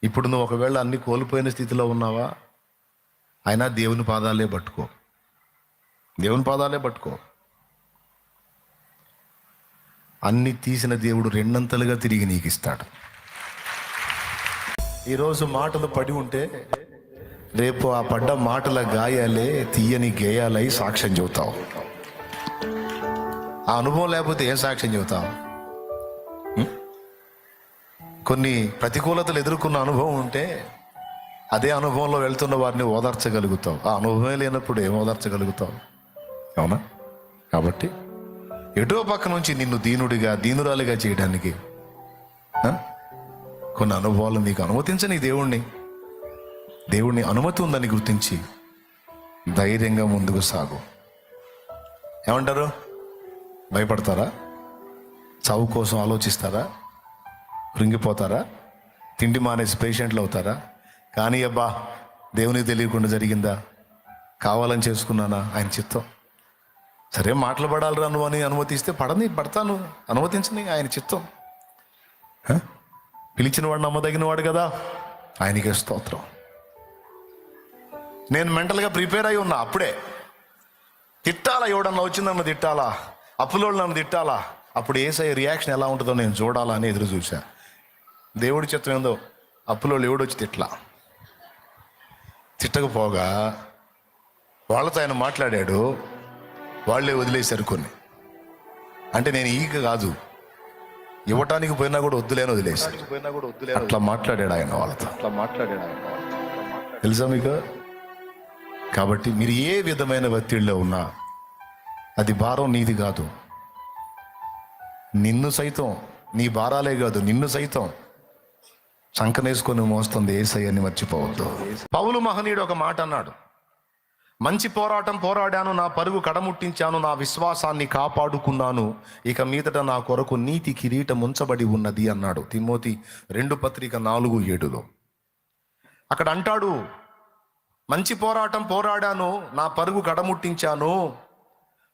ఇప్పుడు నువ్వు ఒకవేళ అన్ని కోల్పోయిన స్థితిలో ఉన్నావా, అయినా దేవుని పాదాలే పట్టుకో, దేవుని పాదాలే పట్టుకో. అన్ని తీసిన దేవుడు రెండంతలుగా తిరిగి నీకు ఇస్తాడు. ఈరోజు మాటలు పడి ఉంటే రేపు ఆ పడ్డ మాటల గాయాలే తీయని గేయాలై సాక్ష్యం చెబుతావు. ఆ అనుభవం లేకపోతే ఏం సాక్ష్యం చెబుతావు? కొన్ని ప్రతికూలతలు ఎదుర్కొన్న అనుభవం ఉంటే అదే అనుభవంలో వెళ్తున్న వారిని ఓదార్చగలుగుతావు. ఆ అనుభవమే లేనప్పుడు ఏం ఓదార్చగలుగుతావు? అవునా? కాబట్టి ఎటో పక్క నుంచి నిన్ను దీనుడిగా దీనురాలిగా చేయడానికి కొన్ని అనుభవాలు నీకు అనుమతించని దేవుణ్ణి అనుమతి ఉందని గుర్తించి ధైర్యంగా ముందుకు సాగు. ఏమంటారు? భయపడతారా? చావు కోసం ఆలోచిస్తారా? కృంగిపోతారా? తిండి మానేసి పేషెంట్లు అవుతారా? కానీ అబ్బా దేవునికి తెలియకుండా జరిగిందా, కావాలని చేసుకున్నానా, ఆయన చిత్తం. సరే మాటలు పడాలిరా నువ్వు అని అనుమతిస్తే పడతాను, అనుమతించని, ఆయన చిత్తం. పిలిచిన వాడు నమ్మదగిన వాడు కదా, ఆయనకే స్తోత్రం. నేను మెంటల్గా ప్రిపేర్ అయి ఉన్నా. అప్పుడే తిట్టాలా, ఎవడన్నా వచ్చి నన్ను తిట్టాలా, అప్పులోళ్ళు నన్ను తిట్టాలా, అప్పుడు యేసయ్య రియాక్షన్ ఎలా ఉంటుందో నేను చూడాలా అని ఎదురు చూశా. దేవుడి చిత్తం ఏందో, అప్పులోళ్ళు ఎవడొచ్చి తిట్టకపోగా వాళ్ళతో ఆయన మాట్లాడాడు, వాళ్ళే వదిలేశారు కొన్ని. అంటే నేను కాదు, ఇవ్వటానికి పోయినా కూడా వద్దులేని వదిలేశారు. అట్లా మాట్లాడాడు ఆయన వాళ్ళతో. తెలుసా మీకు? కాబట్టి మీరు ఏ విధమైన ఒత్తిడిలో ఉన్నా అది భారం నీది కాదు. నిన్ను సైతం, నీ భారాలే కాదు, నిన్ను సైతం సంకనేసుకొని మోస్తుంది యేసయ్యని మర్చిపోవద్దు. పౌలు మహనీయుడు ఒక మాట అన్నాడు, మంచి పోరాటం పోరాడాను, నా పరుగు కడముట్టించాను, నా విశ్వాసాన్ని కాపాడుకున్నాను, ఇక మీదట నా కొరకు నీతి కిరీటం ఉంచబడి ఉన్నది అన్నాడు. తిమోతి 2:4-7 అక్కడ అంటాడు, మంచి పోరాటం పోరాడాను, నా పరుగు కడముట్టించాను,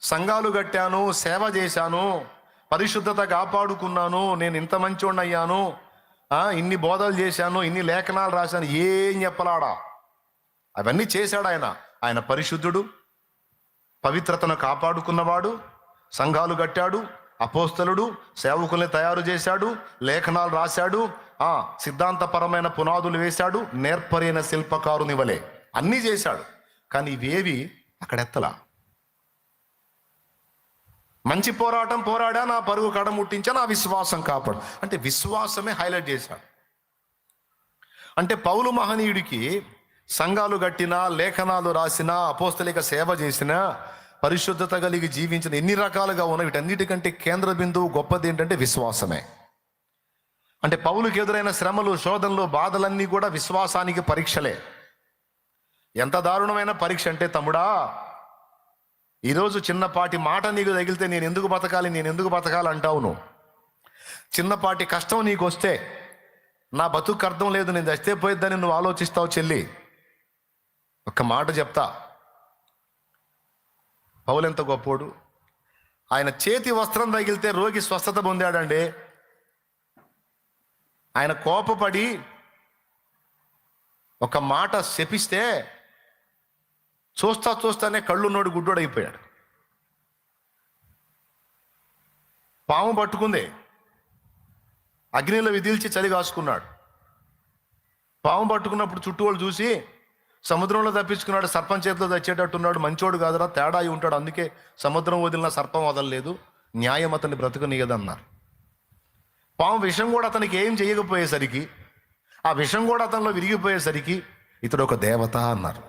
సంఘాలు కట్టాను, సేవ చేశాను, పరిశుద్ధత కాపాడుకున్నాను, నేను ఇంత మంచోడిని అయ్యాను, ఇన్ని బోధలు చేశాను, ఇన్ని లేఖనాలు రాశాను, ఏం చెప్పలాడా? అవన్నీ చేశాడు ఆయన. ఆయన పరిశుద్ధుడు, పవిత్రతను కాపాడుకున్నవాడు, సంఘాలు కట్టాడు, అపోస్తలుడు, సేవకుల్ని తయారు చేశాడు, లేఖనాలు రాశాడు, సిద్ధాంతపరమైన పునాదులు వేశాడు, నేర్పరైన శిల్పకారుని వలె అన్నీ చేశాడు. కానీ ఇవేవి అక్కడ ఎత్తలా. మంచి పోరాటం పోరాడా, నా పరుగు కడముట్టించా, నా విశ్వాసం కాపాడు అంటే విశ్వాసమే హైలైట్ చేశాడు. అంటే పౌలు మహనీయుడికి సంఘాలు కట్టినా, లేఖనాలు రాసినా, అపోస్తలిక సేవ చేసినా, పరిశుద్ధత కలిగి జీవించిన ఎన్ని రకాలుగా ఉన్న వీటన్నిటికంటే కేంద్ర బిందువు గొప్పది ఏంటంటే విశ్వాసమే. అంటే పౌలుకి ఎదురైన శ్రమలు, శోధనలు, బాధలన్నీ కూడా విశ్వాసానికి పరీక్షలే. ఎంత దారుణమైన పరీక్ష అంటే, తమ్ముడా, ఈరోజు చిన్నపాటి మాట నీకు తగిలితే నేను ఎందుకు బతకాలి అంటావు నువ్వు. చిన్నపాటి కష్టం నీకు వస్తే నా బతుకు అర్థం లేదు, నేను చస్తే పోయిద్దని నువ్వు ఆలోచిస్తావు. చెల్లి, ఒక్క మాట చెప్తా, పౌలు ఎంత గొప్పోడు. ఆయన చేతి వస్త్రం తగిలితే రోగి స్వస్థత పొందాడండి. ఆయన కోపపడి ఒక మాట శపిస్తే చూస్తానే కళ్ళున్నోడు గుడ్డోడు అయిపోయాడు. పాము పట్టుకుంది, అగ్నిలో విదిల్చి చలి కాసుకున్నాడు. పాము పట్టుకున్నప్పుడు చుట్టూ వాళ్ళు చూసి సముద్రంలో తప్పించుకున్నాడు, సర్పం చేతిలో తెచ్చేటట్టున్నాడు, మంచోడు కాదురా, తేడా అయి ఉంటాడు, అందుకే సముద్రం వదిలిన సర్పం వదలలేదు, న్యాయం అతన్ని బ్రతకనీయదన్నారు. పాము విషం కూడా అతనికి ఏం చేయకపోయేసరికి, ఆ విషం కూడా అతనిలో విరిగిపోయేసరికి ఇతడు ఒక దేవత అన్నారు.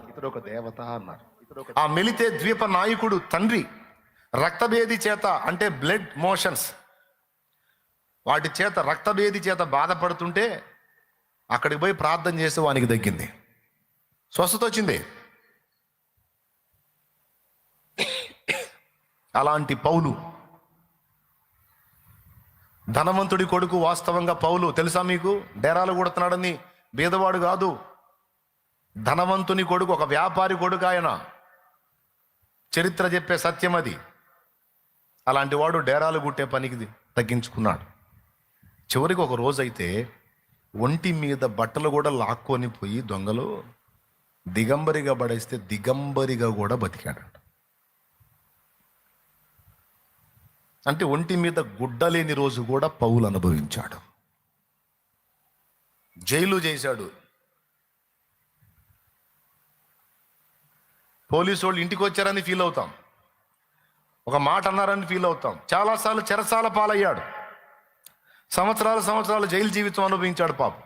ఆ మెలితే ద్వీప నాయకుడు తండ్రి రక్తభేది చేత, అంటే బ్లడ్ మోషన్స్, వాటి చేత, రక్తభేది చేత బాధపడుతుంటే అక్కడికి పోయి ప్రార్థన చేస్తే వానికి తగ్గింది, స్వస్థత వచ్చింది. అలాంటి పౌలు, ధనవంతుడి కొడుకు. వాస్తవంగా పౌలు తెలుసా మీకు, డేరాలు కొడుతున్నాడని బీదవాడు కాదు, ధనవంతుని కొడుకు, ఒక వ్యాపారి కొడుకు ఆయన. చరిత్ర చెప్పే సత్యం అది. అలాంటి వాడు డేరాలు గుట్టే పనికి తగ్గించుకున్నాడు. చివరికి ఒక రోజైతే ఒంటి మీద బట్టలు కూడా లాక్కొని పోయి దొంగలు దిగంబరిగా పడేస్తే దిగంబరిగా కూడా బతికాడు. అంటే ఒంటి మీద గుడ్డ లేని రోజు కూడా పౌలు అనుభవించాడు. జైలు చేశాడు. పోలీసు వాళ్ళు ఇంటికి వచ్చారని ఫీల్ అవుతాం, ఒక మాట అన్నారని ఫీల్ అవుతాం. చాలాసార్లు చెరసాల పాలయ్యాడు, సంవత్సరాలు జైలు జీవితం అనుభవించాడు పాపం.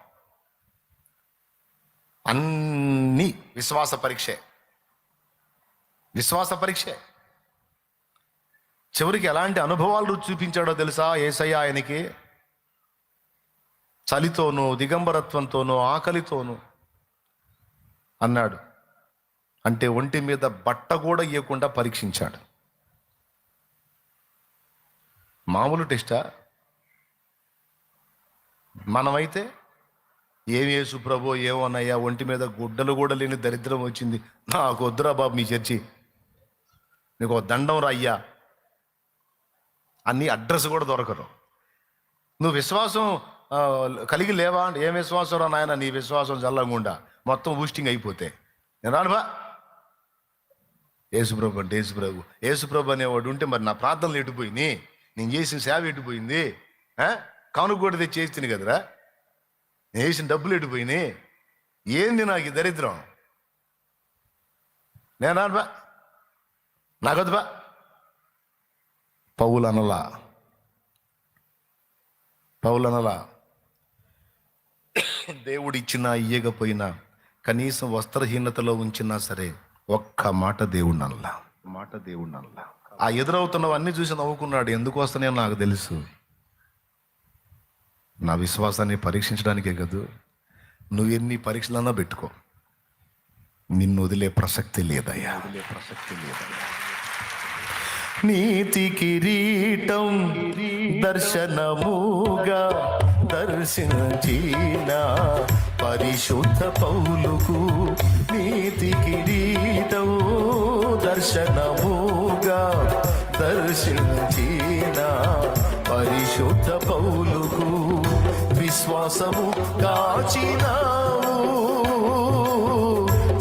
అన్నీ విశ్వాస పరీక్షే. చివరికి ఎలాంటి అనుభవాలు చూపించాడో తెలుసా యేసయ్య ఆయనకి? చలితోనూ దిగంబరత్వంతోనూ ఆకలితోనూ అన్నాడు. అంటే ఒంటి మీద బట్ట కూడా ఇవ్వకుండా పరీక్షించాడు. మామూలు టెస్టా? మనమైతే ఏం యేసు ప్రభు ఏమోనయ్యా, ఒంటి మీద గుడ్డలు కూడా లేని దరిద్రం వచ్చింది, నాకు వద్దురా బాబు మీ చర్చి, నీకు ఒక దండం రాయ్యా అన్ని అడ్రస్ కూడా దొరకరు. నువ్వు విశ్వాసం కలిగి లేవా అంటే, ఏం విశ్వాసం రా నాయన, నీ విశ్వాసం చల్లంగుండా మొత్తం బూస్టింగ్ అయిపోతే నేను రాను బా. యేసుప్రభు అంటే యేసుప్రభు అనేవాడు ఉంటే మరి నా ప్రార్థనలు ఎటుపోయింది, నేను చేసిన సేవ ఎటుపోయింది, కానుక కూడా తెచ్చి చేస్తుంది కదరా, నేను వేసిన డబ్బులు ఎటుపోయినాయి, ఏంది నాకు ఈ దరిద్రం, నేను రాను బా, నాకొద్దు బా. పౌలు అనలా దేవుడిచ్చినా ఇయ్యకపోయినా కనీసం వస్త్రహీనతలో ఉంచినా సరే ఒక్క మాట దేవుడిని అనలా. ఆ ఎదురవుతున్నవన్నీ చూసి నవ్వుకున్నాడు. ఎందుకు వస్తానే నాకు తెలుసు, నా విశ్వాసాన్ని పరీక్షించడానికే కదూ. నువ్వు ఎన్ని పరీక్షలన్నా పెట్టుకో, నిన్ను వదిలే ప్రసక్తి లేదయ్యా. నీతి కిరీటం దర్శనముగా దర్శించిన పరిశుద్ధ పౌలుకు, నీతి కిరీటం దర్శనముగా దర్శించిన పరిశుద్ధ పౌలుకు, విశ్వాసము కాచినావు,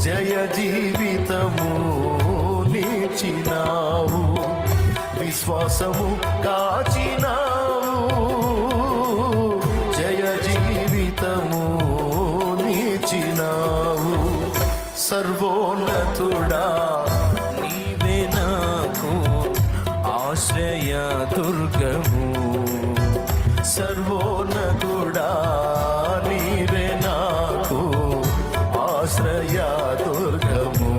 జయ జీవితము నిలిచినావు, విశ్వాసము కాచినావు, జయ జీవితము నిలిచినావు. సర్వోన్నతుడా నీవే నాకు ఆశ్రయ దుర్గము, సర్వోన్నతుడా నీవే నాకు ఆశ్రయ దుర్గము.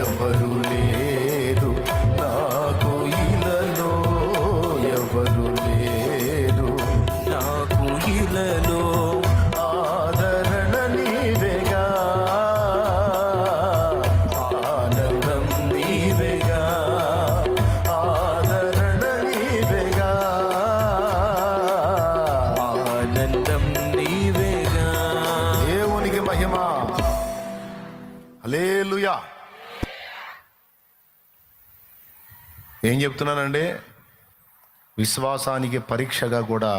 ఎవరు లేరు నాకు ఇలలో, ఎవరు లేరు నాకు ఇలలో, ఆదరణ నీవేగా, ఆనందం నీవేగా, ఆదరణ నీవేగా, ఆనందం నీవేగా. దేవునికి మహిమ. హల్లెలూయా. ఏం చెప్తున్నానండి? విశ్వాసానికి పరీక్షగా కూడా,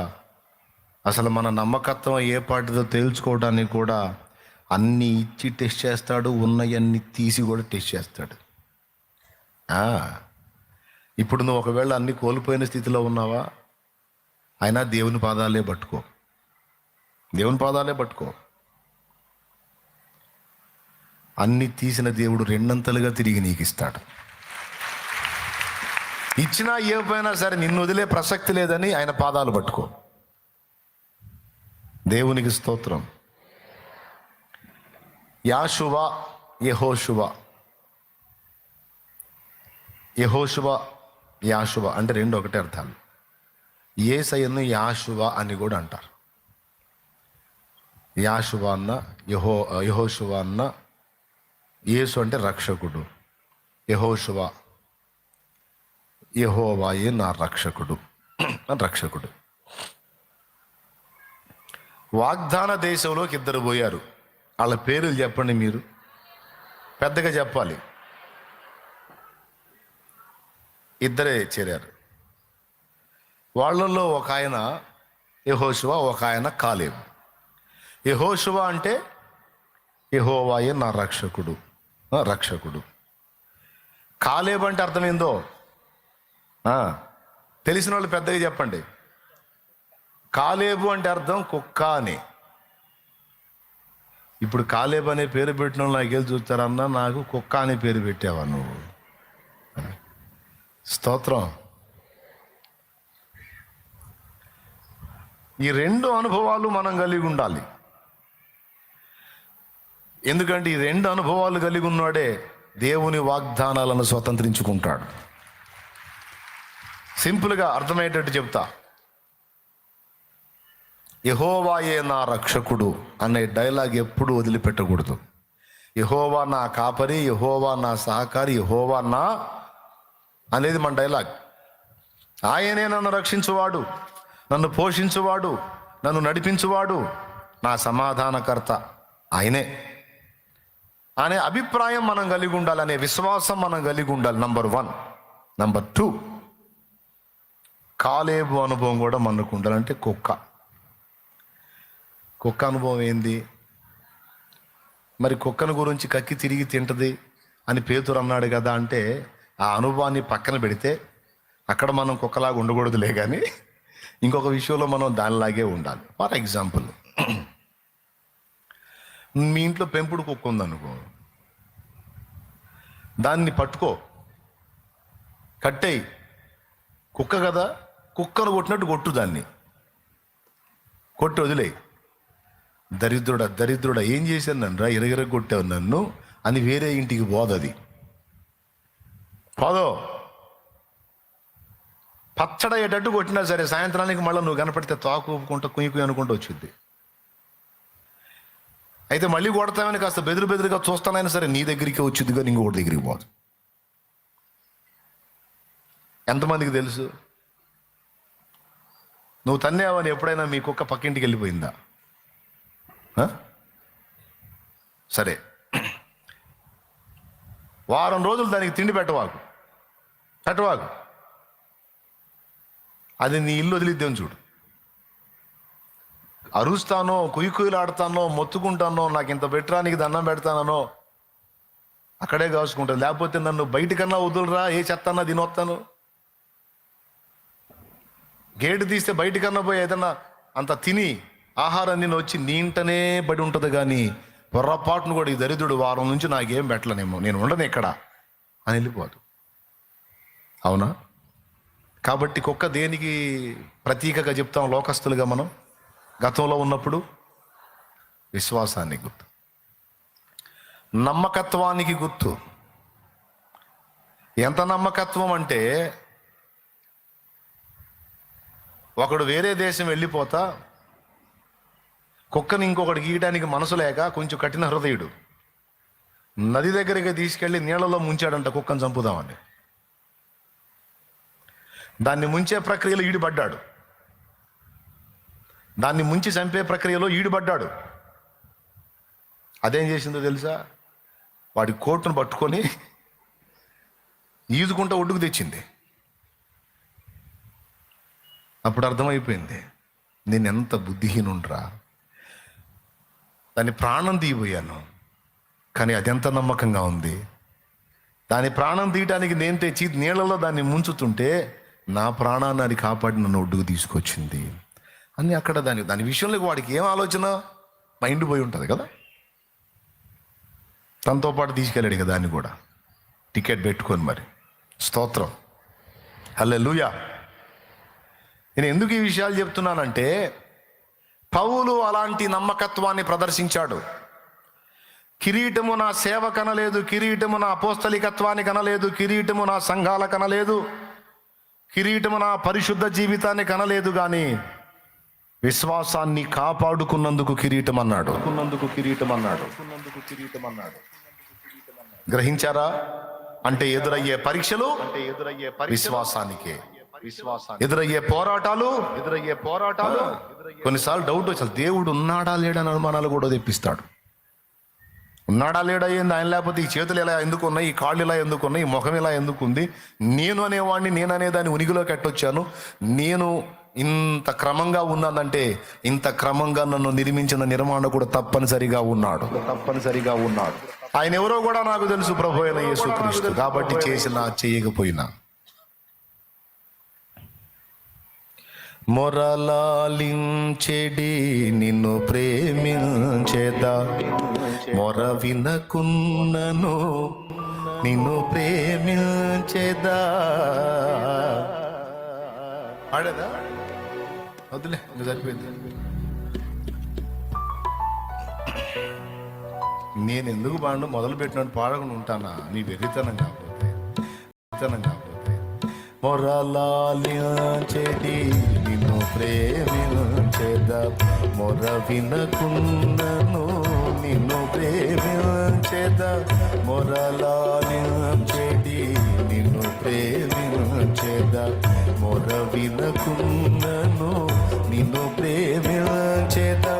అసలు మన నమ్మకత్వం ఏ పాటిదో తేల్చుకోవడానికి కూడా అన్నీ ఇచ్చి టెస్ట్ చేస్తాడు, ఉన్నవన్నీ తీసి కూడా టెస్ట్ చేస్తాడు. ఇప్పుడు నువ్వు ఒకవేళ అన్ని కోల్పోయిన స్థితిలో ఉన్నావా, అయినా దేవుని పాదాలే పట్టుకో. అన్ని తీసిన దేవుడు రెండంతలుగా తిరిగి నీకు ఇస్తాడు. ఇచ్చినా ఇవ్వకపోయినా సరే నిన్ను వదిలే ప్రసక్తి లేదని ఆయన పాదాలు పట్టుకో. దేవునికి స్తోత్రం. యాషువ యాషువ అంటే రెండు ఒకటే అర్థాలు. యేసయ్యను యాషువ అని కూడా అంటారు. యాషువ అన్న యెహోషువ అన్న, యేసు అంటే రక్షకుడు, యెహోవాయే నా రక్షకుడు. వాగ్దాన దేశంలోకి ఇద్దరు పోయారు. వాళ్ళ పేర్లు చెప్పండి, మీరు పెద్దగా చెప్పాలి. ఇద్దరే చేరారు. వాళ్ళల్లో ఒక ఆయన యెహోషువ, ఒక ఆయన కాలేబు. యెహోషువ అంటే యెహోవాయే నా రక్షకుడు. కాలేబు అంటే అర్థం ఏందో తెలిసిన వాళ్ళు పెద్దగా చెప్పండి. కాలేబు అంటే అర్థం కుక్క అని. ఇప్పుడు కాలేబు అనే పేరు పెట్టిన వాళ్ళు నాకేళ్ళు చూస్తారన్నా, నాకు కుక్క అనే పేరు పెట్టావా నువ్వు? స్తోత్రం. ఈ రెండు అనుభవాలు మనం కలిగి ఉండాలి. ఎందుకంటే ఈ రెండు అనుభవాలు కలిగి ఉన్నాడే దేవుని వాగ్దానాలను స్వతంత్రించుకుంటాడు. సింపుల్గా అర్థమయ్యేటట్టు చెప్తా. యెహోవాయే నా రక్షకుడు అనే డైలాగ్ ఎప్పుడు వదిలిపెట్టకూడదు. యెహోవా నా కాపరి, యెహోవా నా సహకారి, యెహోవా నా అనేది మన డైలాగ్. ఆయనే నన్ను రక్షించువాడు, నన్ను పోషించువాడు, నన్ను నడిపించువాడు, నా సమాధానకర్త ఆయనే అనే అభిప్రాయం మనం కలిగి ఉండాలి, అనే విశ్వాసం మనం కలిగి ఉండాలి. నంబర్ 1. నంబర్ 2, కాలేబు అనుభవం కూడా మనకు ఉండాలంటే కుక్క అనుభవం ఏంది మరి? కుక్కను గురించి కక్కి తిరిగి తింటది అని పేతురు అన్నాడు కదా అంటే, ఆ అనుభవాన్ని పక్కన పెడితే అక్కడ మనం కుక్కలాగా ఉండకూడదులే, కానీ ఇంకొక విషయంలో మనం దానిలాగే ఉండాలి. ఫర్ ఎగ్జాంపుల్, మీ ఇంట్లో పెంపుడు కుక్క ఉందనుకో, దాన్ని పట్టుకో, కట్టేయి. కుక్క కదా, కుక్కను కొట్టినట్టు కొట్టు, దాన్ని కొట్టి వదిలేయి. దరిద్రుడా ఏం చేశాను నన్ను, ఇరగిర కొట్టావు నన్ను అని వేరే ఇంటికి పోదది. పోదో పచ్చడయ్యేటట్టు కొట్టినా సరే, సాయంత్రానికి మళ్ళీ నువ్వు కనపడితే తోక ఊపుకుంటా కుయ్యి అనుకుంటూ వచ్చింది. అయితే మళ్ళీ కొడతామని కాస్త బెదురుగా చూస్తానైనా సరే నీ దగ్గరికి వచ్చింది, కానీ ఇంకొకటి దగ్గరికి పోదు. ఎంతమందికి తెలుసు? నువ్వు తన్నేవని ఎప్పుడైనా మీ కుక్క పక్కింటికి వెళ్ళిపోయిందా? సరే, వారం రోజులు దానికి తిండి పెట్టవాకు, అది నీ ఇల్లు వదిలిద్దాం చూడు. అరుస్తానో, కుయ్యలాడతానో, మొత్తుకుంటానో, నాకు ఇంత పెట్టడానికి దండం పెడతానో అక్కడే కాసుకుంటాను. లేకపోతే నన్ను బయటకన్నా వదులురా, ఏ చెత్తన్నా తినొస్తాను. గేటు తీస్తే బయటకన్నా పోయి ఏదన్నా అంత తిని ఆహారాన్ని వచ్చి నీ ఇంటనే పడి ఉంటుంది. కానీ పొర్రపాటును కూడా ఈ దరిద్రుడు వారం నుంచి నాకేం పెట్టలేనేమో, నేను ఉండను ఇక్కడ అని వెళ్ళిపోదు. అవునా? కాబట్టి కుక్క దేనికి ప్రతీకగా చెప్తాం లోకస్తులుగా మనం? గతంలో ఉన్నప్పుడు విశ్వాసానికి గుర్తు, నమ్మకత్వానికి గుర్తు. ఎంత నమ్మకత్వం అంటే, ఒకడు వేరే దేశం వెళ్ళిపోతా కుక్కని ఇంకొకటి గీయడానికి మనసు లేక కొంచెం కఠిన హృదయుడు నది దగ్గరికి తీసుకెళ్ళి నీళ్ళలో ముంచాడంట కుక్కను చంపుదామని. దాన్ని ముంచే ప్రక్రియలో ఈడుపడ్డాడు, దాన్ని ముంచి చంపే ప్రక్రియలో ఈడుపడ్డాడు. అదేం చేసిందో తెలుసా? వాడి కోటును పట్టుకొని ఈదుకుంటా ఒడ్డుకు తెచ్చింది. అప్పుడు అర్థమైపోయింది, నేను ఎంత బుద్ధిహీనుండ్రా, దాని ప్రాణం తీయబోయాను, కానీ అదెంత నమ్మకంగా ఉంది. దాని ప్రాణం తీయటానికి నేను తెచ్చి నీళ్ళలో దాన్ని ముంచుతుంటే నా ప్రాణాన్ని అది కాపాడి నన్ను ఒడ్డుకు తీసుకొచ్చింది అని. అక్కడ దాని విషయంలో వాడికి ఏం ఆలోచన, మైండ్ పోయి ఉంటుంది కదా. తనతో పాటు తీసుకెళ్ళాడు కదా దాన్ని కూడా, టికెట్ పెట్టుకొని. మరి స్తోత్రం, హల్లెలూయా. నేను ఎందుకు ఈ విషయాలు చెప్తున్నానంటే, పౌలు అలాంటి నమ్మకత్వాన్ని ప్రదర్శించాడు. కిరీటము నా సేవ కనలేదు, కిరీటము నా అపోస్తలికత్వాన్ని కనలేదు, కిరీటము నా సంఘాల కనలేదు, కిరీటము నా పరిశుద్ధ జీవితాన్ని కనలేదు, కానీ విశ్వాసాన్ని కాపాడుకున్నందుకు కిరీటం అన్నాడు. గ్రహించారా? అంటే ఎదురయ్యే పరీక్షలు విశ్వాసానికే, ఎదురయ్యే పోరాటాలు కొన్నిసార్లు డౌట్ వచ్చి దేవుడు ఉన్నాడా లేడని అనుమానాలు కూడా తెప్పిస్తాడు. ఉన్నాడా లేడా ఏంది ఆయన, లేకపోతే ఈ చేతులు ఎలా ఎందుకు ఉన్నాయి, ఈ కాళ్ళు ఇలా ఎందుకు ఉన్నాయి, ఈ ముఖం ఇలా ఎందుకు ఉంది, నేను అనేవాడిని, నేను అనేదాన్ని ఉనికిలోకి ఎట్టొచ్చాను, నేను ఇంత క్రమంగా ఉన్నానంటే ఇంత క్రమంగా నన్ను నిర్మించిన నిర్మాణకుడు తప్పనిసరిగా ఉన్నాడు. ఆయన ఎవరో కూడా నాకు తెలుసు, ప్రభు అయిన యేసుక్రీస్తు. కాబట్టి చేసినా చేయకపోయినా మొరలాలించెడి నిన్ను ప్రేమించేదా, మొర వినకున్నను నిన్ను ప్రేమించేదా. ఆడేదా వద్దులే, ఇంకా సరిపోయింది. నేను ఎందుకు పాడు మొదలు పెట్టినట్టు పాడకుండా ఉంటానా? నీ వెర్రితనం కాకపోతే మొరలాలించెడి నిన్ను ప్రేమించేదా, మొర వినకున్నను నిన్ను ప్రేమించేదా, మొరలాలించెడి నిన్ను ప్రేమించేదా, మొర వినకున్నను నిన్ను ప్రేమించేదా.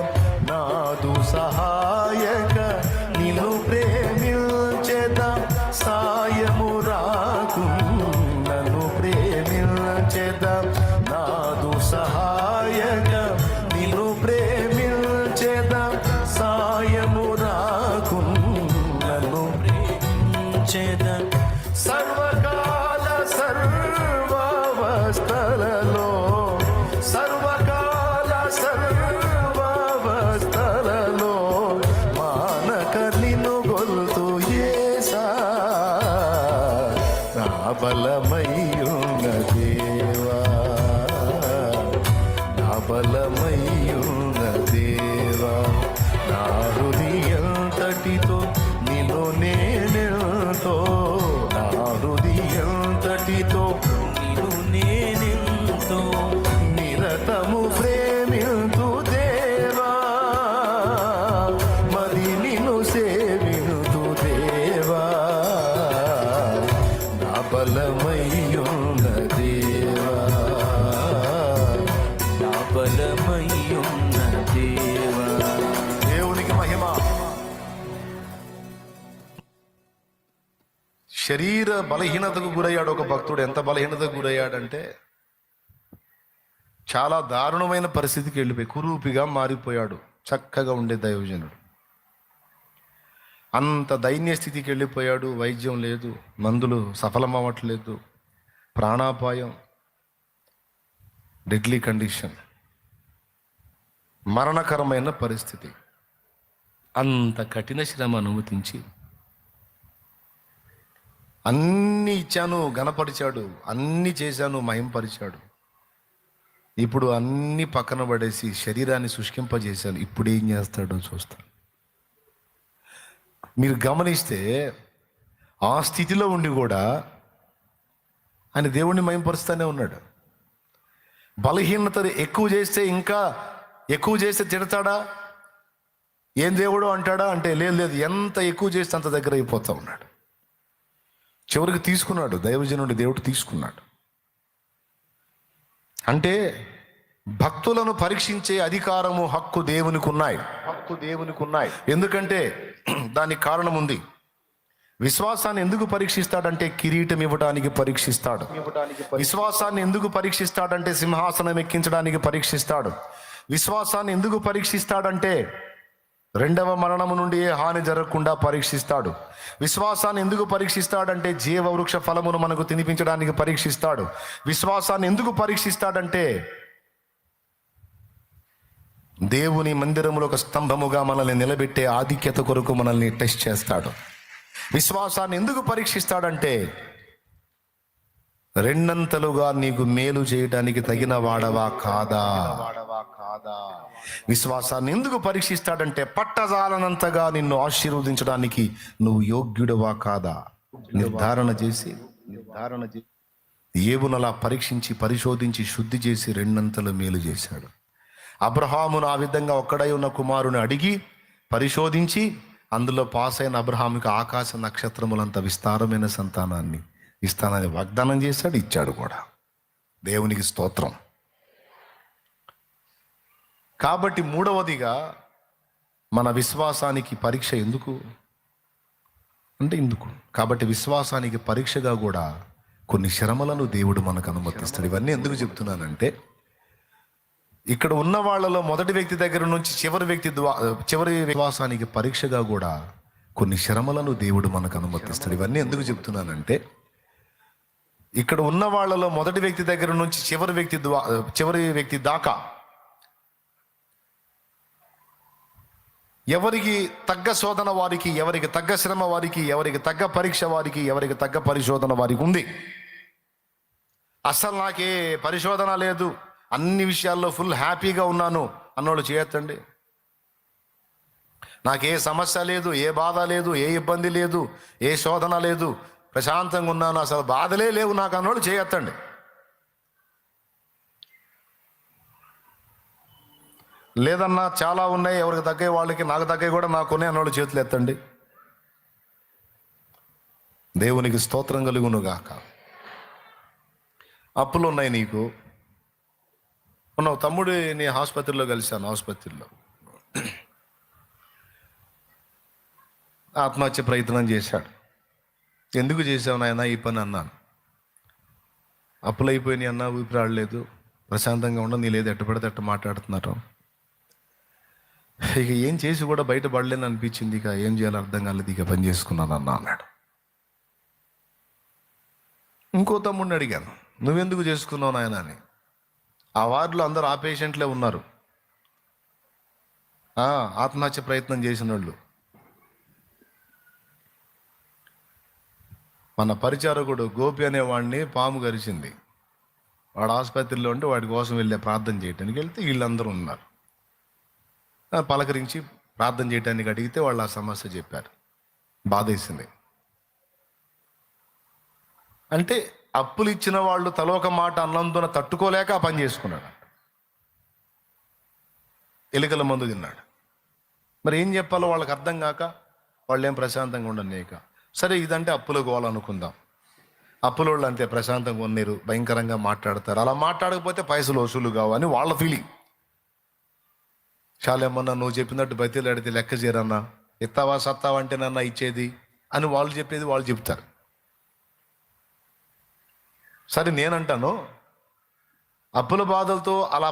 నాదు సహాయక నిన్ను ప్రేమించేదా, సాయము రాకున్నను ప్రేమించేదా. నాదు సహాయక నిన్ను ప్రేమించేదా, సాయము రాకున్నను ప్రేమించేదా. సర్వకాల సర్వావస్థలలో, సర్వకాల సర్వావస్థలలో మానక నిన్ను గొలుతూ యేసా, నా బలమయ్యున్న దేవా, నా బలమయ్యున్న దేవా. నా హృదయంతటితో నిన్ను నేనెంతో, నా హృదయంతటితో నిన్ను నేనెంతో నిరతము ప్రేమింతు దేవా, మరి నిన్ను సేవింతు దేవా. నా బలమయ్యున్న దేవా, నా బలమయ్యున్న దేవా. దేవునికి మహిమ. శరీర బలహీనతకు గురయ్యాడు ఒక భక్తుడు. ఎంత బలహీనతకు గురయ్యాడంటే చాలా దారుణమైన పరిస్థితికి వెళ్ళిపోయి కురూపిగా మారిపోయాడు. చక్కగా ఉండే దైవజనుడు అంత దైన్య స్థితికి వెళ్ళిపోయాడు. వైద్యం లేదు, మందులు సఫలమవ్వట్లేదు, ప్రాణాపాయం, డెడ్లీ కండిషన్, మరణకరమైన పరిస్థితి. అంత కఠిన శ్రమ అనుమతించి అన్నీ ఇచ్చాను, గణపరిచాడు, అన్నీ చేశాను, మహింపరిచాడు. ఇప్పుడు అన్నీ పక్కన పడేసి శరీరాన్ని శుష్కింపజేశాను. ఇప్పుడు ఏం చేస్తాడో చూస్తాను. మీరు గమనిస్తే ఆ స్థితిలో ఉండి కూడా ఆయన దేవుణ్ణి మహింపరుస్తూనే ఉన్నాడు. బలహీనత ఎక్కువ చేస్తే ఇంకా ఎక్కువ చేస్తే తిడతాడా, ఏం దేవుడు అంటాడా అంటే లేదు, ఎంత ఎక్కువ చేస్తే అంత దగ్గర అయిపోతా ఉన్నాడు. చివరికి తీసుకున్నాడు, దైవజనుడి దేవుడు తీసుకున్నాడు. అంటే భక్తులను పరీక్షించే అధికారము, హక్కు దేవునికి ఉన్నాయి. ఎందుకంటే దానికి కారణం ఉంది. విశ్వాసాన్ని ఎందుకు పరీక్షిస్తాడంటే కిరీటం ఇవ్వడానికి పరీక్షిస్తాడు. విశ్వాసాన్ని ఎందుకు పరీక్షిస్తాడంటే సింహాసనం ఎక్కించడానికి పరీక్షిస్తాడు. విశ్వాసాన్ని ఎందుకు పరీక్షిస్తాడంటే రెండవ మరణము నుండి ఏ హాని జరగకుండా పరీక్షిస్తాడు. విశ్వాసాన్ని ఎందుకు పరీక్షిస్తాడంటే జీవవృక్ష ఫలమును మనకు తినిపించడానికి పరీక్షిస్తాడు. విశ్వాసాన్ని ఎందుకు పరీక్షిస్తాడంటే దేవుని మందిరములో ఒక స్తంభముగా మనల్ని నిలబెట్టే ఆధిక్యత కొరకు మనల్ని టెస్ట్ చేస్తాడు. విశ్వాసాన్ని ఎందుకు పరీక్షిస్తాడంటే రెండంతలుగా నీకు మేలు చేయడానికి తగిన వాడవా కాదా. విశ్వాసాన్ని ఎందుకు పరీక్షిస్తాడంటే పట్టజాలనంతగా నిన్ను ఆశీర్వదించడానికి నువ్వు యోగ్యుడవా కాదా నిర్ధారణ చేసి ఏబునలా పరీక్షించి పరిశోధించి శుద్ధి చేసి రెండంతలు మేలు చేశాడు. అబ్రహామును ఆ విధంగా ఒక్కడై ఉన్న కుమారుని అడిగి పరిశోధించి అందులో పాస్ అయిన అబ్రహాముకి ఆకాశ నక్షత్రములంత విస్తారమైన సంతానాన్ని ఇస్తానని వాగ్దానం చేశాడు, ఇచ్చాడు కూడా. దేవునికి స్తోత్రం. కాబట్టి మూడవదిగా మన విశ్వాసానికి పరీక్ష ఎందుకు అంటే ఇందుకు. కాబట్టి విశ్వాసానికి పరీక్షగా కూడా కొన్ని శ్రమలను దేవుడు మనకు అనుమతిస్తాడు. ఇవన్నీ ఎందుకు చెప్తున్నానంటే ఇక్కడ ఉన్న వాళ్ళలో మొదటి వ్యక్తి దగ్గర నుంచి చివరి విశ్వాసానికి పరీక్షగా కూడా కొన్ని శ్రమలను దేవుడు మనకు అనుమతిస్తాడు. ఇవన్నీ ఎందుకు చెప్తున్నానంటే, ఇక్కడ ఉన్న వాళ్ళలో మొదటి వ్యక్తి దగ్గర నుంచి చివరి వ్యక్తి దాకా ఎవరికి తగ్గ శోధన వారికి, ఎవరికి తగ్గ శ్రమ వారికి, ఎవరికి తగ్గ పరీక్ష వారికి, ఎవరికి తగ్గ పరిశోధన వారికి ఉంది. అసలు నాకే పరిశోధన లేదు, అన్ని విషయాల్లో ఫుల్ హ్యాపీగా ఉన్నాను అన్నోళ్ళు చేయొద్దండి. నాకే సమస్య లేదు, ఏ బాధ లేదు, ఏ ఇబ్బంది లేదు, ఏ శోధన లేదు, ప్రశాంతంగా ఉన్నాను, అసలు బాధలే లేవు నాకు అన్నోళ్ళు చేయొద్దండి. లేదన్నా చాలా ఉన్నాయి, ఎవరికి తగ్గే వాళ్ళకి, నాకు తగ్గే కూడా నాకున్నాయి అన్నోళ్ళు చేతులు ఎత్తండి. దేవునికి స్తోత్రం కలుగును గాక. అప్పులు ఉన్నాయి నీకు, ఉన్నావు తమ్ముడిని ఆసుపత్రిలో కలిశాను. ఆసుపత్రిలో ఆత్మహత్య ప్రయత్నం చేశాడు. ఎందుకు చేసావు నాయన ఈ పని అన్నాను. అప్పులు అయిపోయినాయి అన్నా, ఊపిరాడలేదు, ప్రశాంతంగా ఉండ, నీ లేదు ఎట్ట పడితే ఎట్ట మాట్లాడుతున్నారు. ఇక ఏం చేసి కూడా బయటపడలేని అనిపించింది, ఇక ఏం చేయాలో అర్థం కాలేదు, ఇక పని చేసుకున్నాను అన్నా అన్నాడు. ఇంకో తమ్ముడిని అడిగాను, నువ్వెందుకు చేసుకున్నావు నాయన అని. ఆ వార్డులో అందరూ ఆ పేషెంట్లే ఉన్నారు, ఆత్మహత్య ప్రయత్నం చేసిన వాళ్ళు. మన పరిచారకుడు గోపి అనేవాడిని పాము గరిచింది. వాడు ఆసుపత్రిలో ఉంటే వాడి కోసం వెళ్ళే ప్రార్థన చేయడానికి వెళ్తే వీళ్ళందరూ ఉన్నారు. పలకరించి ప్రార్థన చేయడానికి అడిగితే వాళ్ళు ఆ సమస్య చెప్పారు. బాధేసింది. అంటే అప్పులు ఇచ్చిన వాళ్ళు తలోక మాట అన్నందున తట్టుకోలేక ఆ పని చేసుకున్నాడు. ఎలుకల మందు తిన్నాడు. మరి ఏం చెప్పాలో వాళ్ళకి అర్థం కాక వాళ్ళు ఏం ప్రశాంతంగా ఉండలేక, సరే ఇదంటే అప్పుల గోల అనుకుందాం. అప్పుల వాళ్ళు అంతే ప్రశాంతంగా ఉన్నారు, భయంకరంగా మాట్లాడతారు. అలా మాట్లాడకపోతే పైసలు వసూలు కావు అని వాళ్ళ ఫీలింగ్. చాలేమన్నా నువ్వు చెప్పినట్టు బతిలాడితే లెక్క చేయరన్నా, ఎత్తావా సత్తావా అంటే నన్నా ఇచ్చేది అని వాళ్ళు చెప్పేది వాళ్ళు చెప్తారు. సరే నేనంటాను, అప్పుల బాధలతో అలా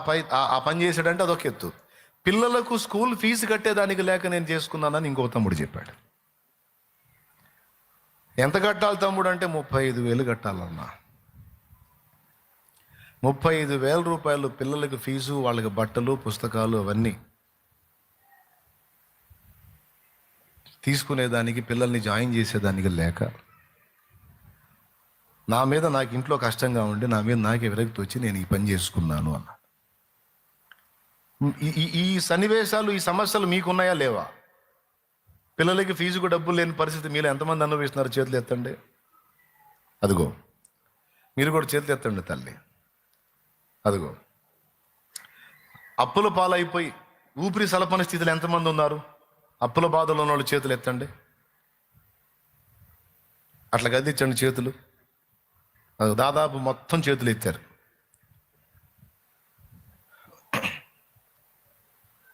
ఆ పని చేశాడంటే అదొక ఎత్తు. పిల్లలకు స్కూల్ ఫీజు కట్టేదానికి లేక నేను చేసుకున్నానని ఇంకో తమ్ముడు చెప్పాడు. ఎంత కట్టాలి తమ్ముడు అంటే 35,000 కట్టాలన్నా. 35,000 రూపాయలు పిల్లలకు ఫీజు, వాళ్ళకి బట్టలు, పుస్తకాలు అవన్నీ తీసుకునేదానికి, పిల్లల్ని జాయిన్ చేసేదానికి లేక, నా మీద నాకు ఇంట్లో కష్టంగా ఉండి నా మీద నాకే విరక్తి వచ్చి నేను ఈ పని చేసుకున్నాను అన్న. ఈ సన్నివేశాలు, ఈ సమస్యలు మీకున్నాయా లేవా? పిల్లలకి ఫీజుకు డబ్బులు లేని పరిస్థితి మీలో ఎంతమంది అనుభవిస్తున్నారు? చేతులు ఎత్తండి. అదిగో మీరు కూడా చేతులు ఎత్తండి తల్లి. అదిగో అప్పుల పాలైపోయి ఊపిరి సలపని స్థితిలో ఎంతమంది ఉన్నారు? అప్పుల బాధలో ఉన్న వాళ్ళు చేతులు ఎత్తండి. అట్లా గద్దించండి చేతులు. అది దాదాపు మొత్తం చేతులు ఎత్తారు.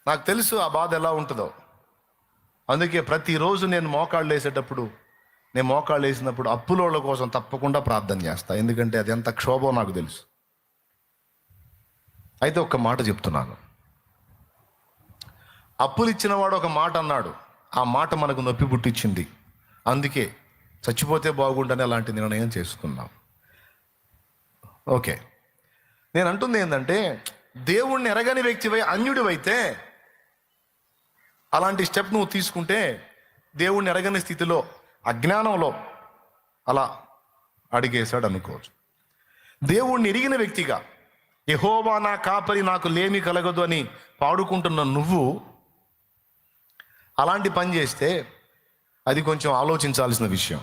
నాకు తెలుసు ఆ బాధ ఎలా ఉంటుందో. అందుకే ప్రతిరోజు నేను మోకాళ్ళు వేసినప్పుడు అప్పులోళ్ళ కోసం తప్పకుండా ప్రార్థన చేస్తా. ఎందుకంటే అది ఎంత క్షోభో నాకు తెలుసు. అయితే ఒక్క మాట చెప్తున్నాను. అప్పులు ఇచ్చిన వాడు ఒక మాట అన్నాడు, ఆ మాట మనకు నొప్పి పుట్టించింది. అందుకే చచ్చిపోతే బాగుండని అలాంటి నిర్ణయం చేసుకున్నాం. ఓకే, నేను అంటుంది ఏంటంటే, దేవుణ్ణి ఎరగని వ్యక్తివై అన్యుడివైతే అలాంటి స్టెప్ నువ్వు తీసుకుంటే దేవుణ్ణి ఎరగని స్థితిలో, అజ్ఞానంలో అలా అడిగేశాడు అనుకోవచ్చు. దేవుణ్ణి ఎరిగిన వ్యక్తిగా యెహోవా నా కాపరి, నాకు లేమి కలగదు అని పాడుకుంటున్న నువ్వు అలాంటి పని చేస్తే అది కొంచెం ఆలోచించాల్సిన విషయం.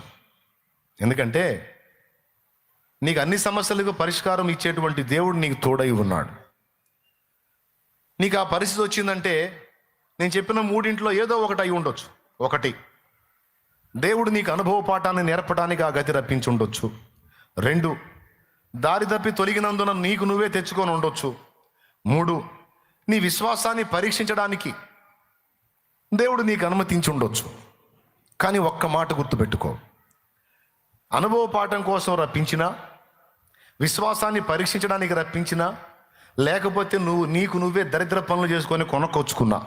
ఎందుకంటే నీకు అన్ని సమస్యలకు పరిష్కారం ఇచ్చేటువంటి దేవుడు నీకు తోడై ఉన్నాడు. నీకు ఆ పరిస్థితి వచ్చిందంటే నేను చెప్పిన మూడింట్లో ఏదో ఒకటి అయి ఉండొచ్చు. ఒకటి, దేవుడు నీకు అనుభవ పాఠాన్ని నేర్పడానికి ఆ గతి రప్పించి ఉండొచ్చు. 2, దారి తప్పి తొలగినందున నీకు నువ్వే తెచ్చుకొని ఉండొచ్చు. 3, నీ విశ్వాసాన్ని పరీక్షించడానికి దేవుడు నీకు అనుమతించి ఉండొచ్చు. కానీ ఒక్క మాట గుర్తుపెట్టుకో, అనుభవ పాఠం కోసం రప్పించినా, విశ్వాసాన్ని పరీక్షించడానికి రప్పించినా, లేకపోతే నీకు నువ్వే దరిద్ర పనులు చేసుకొని కొనకొచ్చుకున్నా.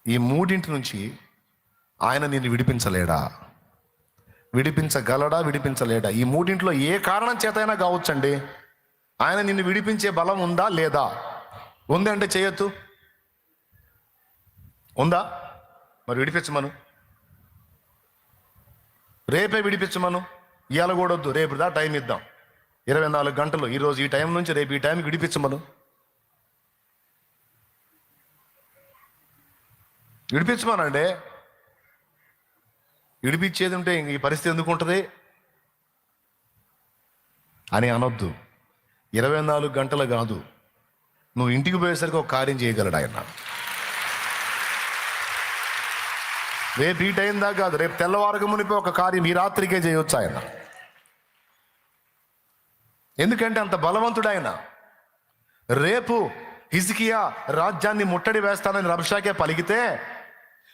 ఈ మూడింటి నుంచి ఆయన నిన్ను విడిపించలేడా? విడిపించగలడా? విడిపించలేడా? ఈ మూడింట్లో ఏ కారణం చేతైనా కావచ్చండి. ఆయన నిన్ను విడిపించే బలం ఉందా లేదా? ఉంది అంటే చేయొద్దు. ఉందా? మరి విడిపించమను. రేపే విడిపించమను. ఇవాళ కూడా వద్దు, రేపు దా టైం ఇద్దాం. 24 గంటలు, ఈరోజు ఈ టైం నుంచి రేపు ఈ టైంకి విడిపించమను. విడిపించమనండి. విడిపించేది ఉంటే ఈ పరిస్థితి ఎందుకు ఉంటుంది అని అనొద్దు. 24 గంటలు కాదు, నువ్వు ఇంటికి పోయేసరికి ఒక కార్యం చేయగలడు ఆయన. రేపు ఈ టైం దాకా కాదు, రేపు తెల్లవారుగా మునిపి ఒక కార్యం ఈ రాత్రికే చేయొచ్చు ఆయన. ఎందుకంటే అంత బలవంతుడు ఆయన. రేపు హిజ్కియా రాజ్యాన్ని ముట్టడి వేస్తానని రబ్షాకే పలికితే,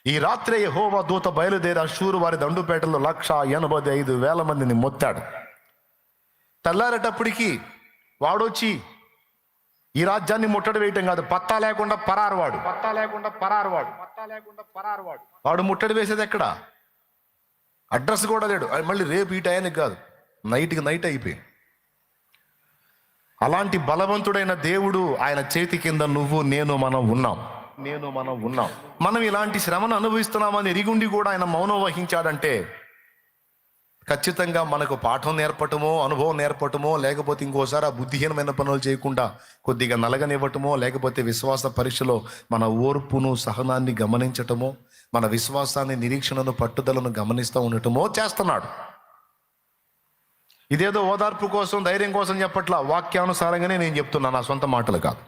ఈ రాత్రి యెహోవా దూత బయలుదేరి అష్షూరు వారి దండుపేటలో 185,000 మందిని మొత్తాడు. తెల్లారేటప్పటికి వాడొచ్చి ఈ రాజ్యాన్ని ముట్టడి వేయటం కాదు, పత్తా లేకుండా పరారువాడు. వాడు ముట్టడి వేసేది ఎక్కడ? అడ్రస్ కూడా లేడు. మళ్ళీ రేపు ఈ టైంకి కాదు, నైట్కి నైట్ అయిపోయింది. అలాంటి బలవంతుడైన దేవుడు ఆయన చేతి కింద మనం ఉన్నాం. మనం ఇలాంటి శ్రమను అనుభవిస్తున్నామని ఎరిగుండి కూడా ఆయన మౌనం వహించాడంటే ఖచ్చితంగా మనకు పాఠం నేర్పటమో, అనుభవం నేర్పటమో, లేకపోతే ఇంకోసారి ఆ బుద్ధిహీనమైన పనులు చేయకుండా కొద్దిగా నలగనివ్వటమో, లేకపోతే విశ్వాస పరీక్షలో మన ఓర్పును, సహనాన్ని గమనించటమో, మన విశ్వాసాన్ని, నిరీక్షణను, పట్టుదలను గమనిస్తూ ఉండటమో చేస్తున్నాడు. ఇదేదో ఓదార్పు కోసం, ధైర్యం కోసం చెప్పట్లా, వాక్యానుసారంగానే నేను చెప్తున్నా, నా సొంత మాటలు కాదు.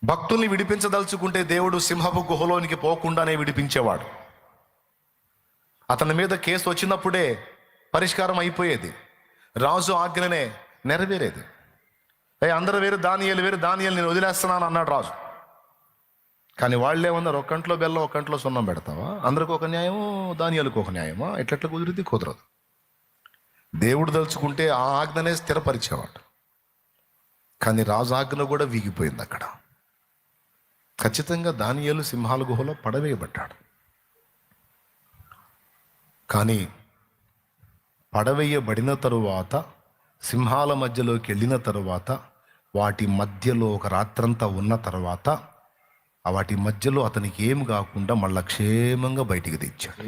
భక్తుల్ని విడిపించదలుచుకుంటే దేవుడు సింహపు గుహలోనికి పోకుండానే విడిపించేవాడు. అతని మీద కేసు వచ్చినప్పుడే పరిష్కారం అయిపోయేది, రాజు ఆజ్ఞనే నెరవేరేది. అందరూ వేరు, దానియేలు వేరు, దానియేలు నేను వదిలేస్తున్నాను అన్నాడు రాజు. కానీ వాళ్ళే ఉన్నారు, ఒక కంట్లో బెల్లం ఒక కంట్లో సున్నం పెడతావా? అందరికి ఒక న్యాయమో, దానియేలుకు ఒక న్యాయమా? ఎట్లెట్లా కుదిరితే కుదరదు. దేవుడు దలుచుకుంటే ఆ ఆజ్ఞనే స్థిరపరిచేవాడు. కానీ రాజు ఆజ్ఞ కూడా వీగిపోయింది అక్కడ. ఖచ్చితంగా దానియేలు సింహాల గుహలో పడవేయబడ్డాడు. కానీ పడవేయబడిన తరువాత, సింహాల మధ్యలోకి వెళ్ళిన తరువాత, వాటి మధ్యలో ఒక రాత్రంతా ఉన్న తర్వాత, వాటి మధ్యలో అతనికి ఏం కాకుండా మళ్ళా క్షేమంగా బయటికి తెచ్చాడు.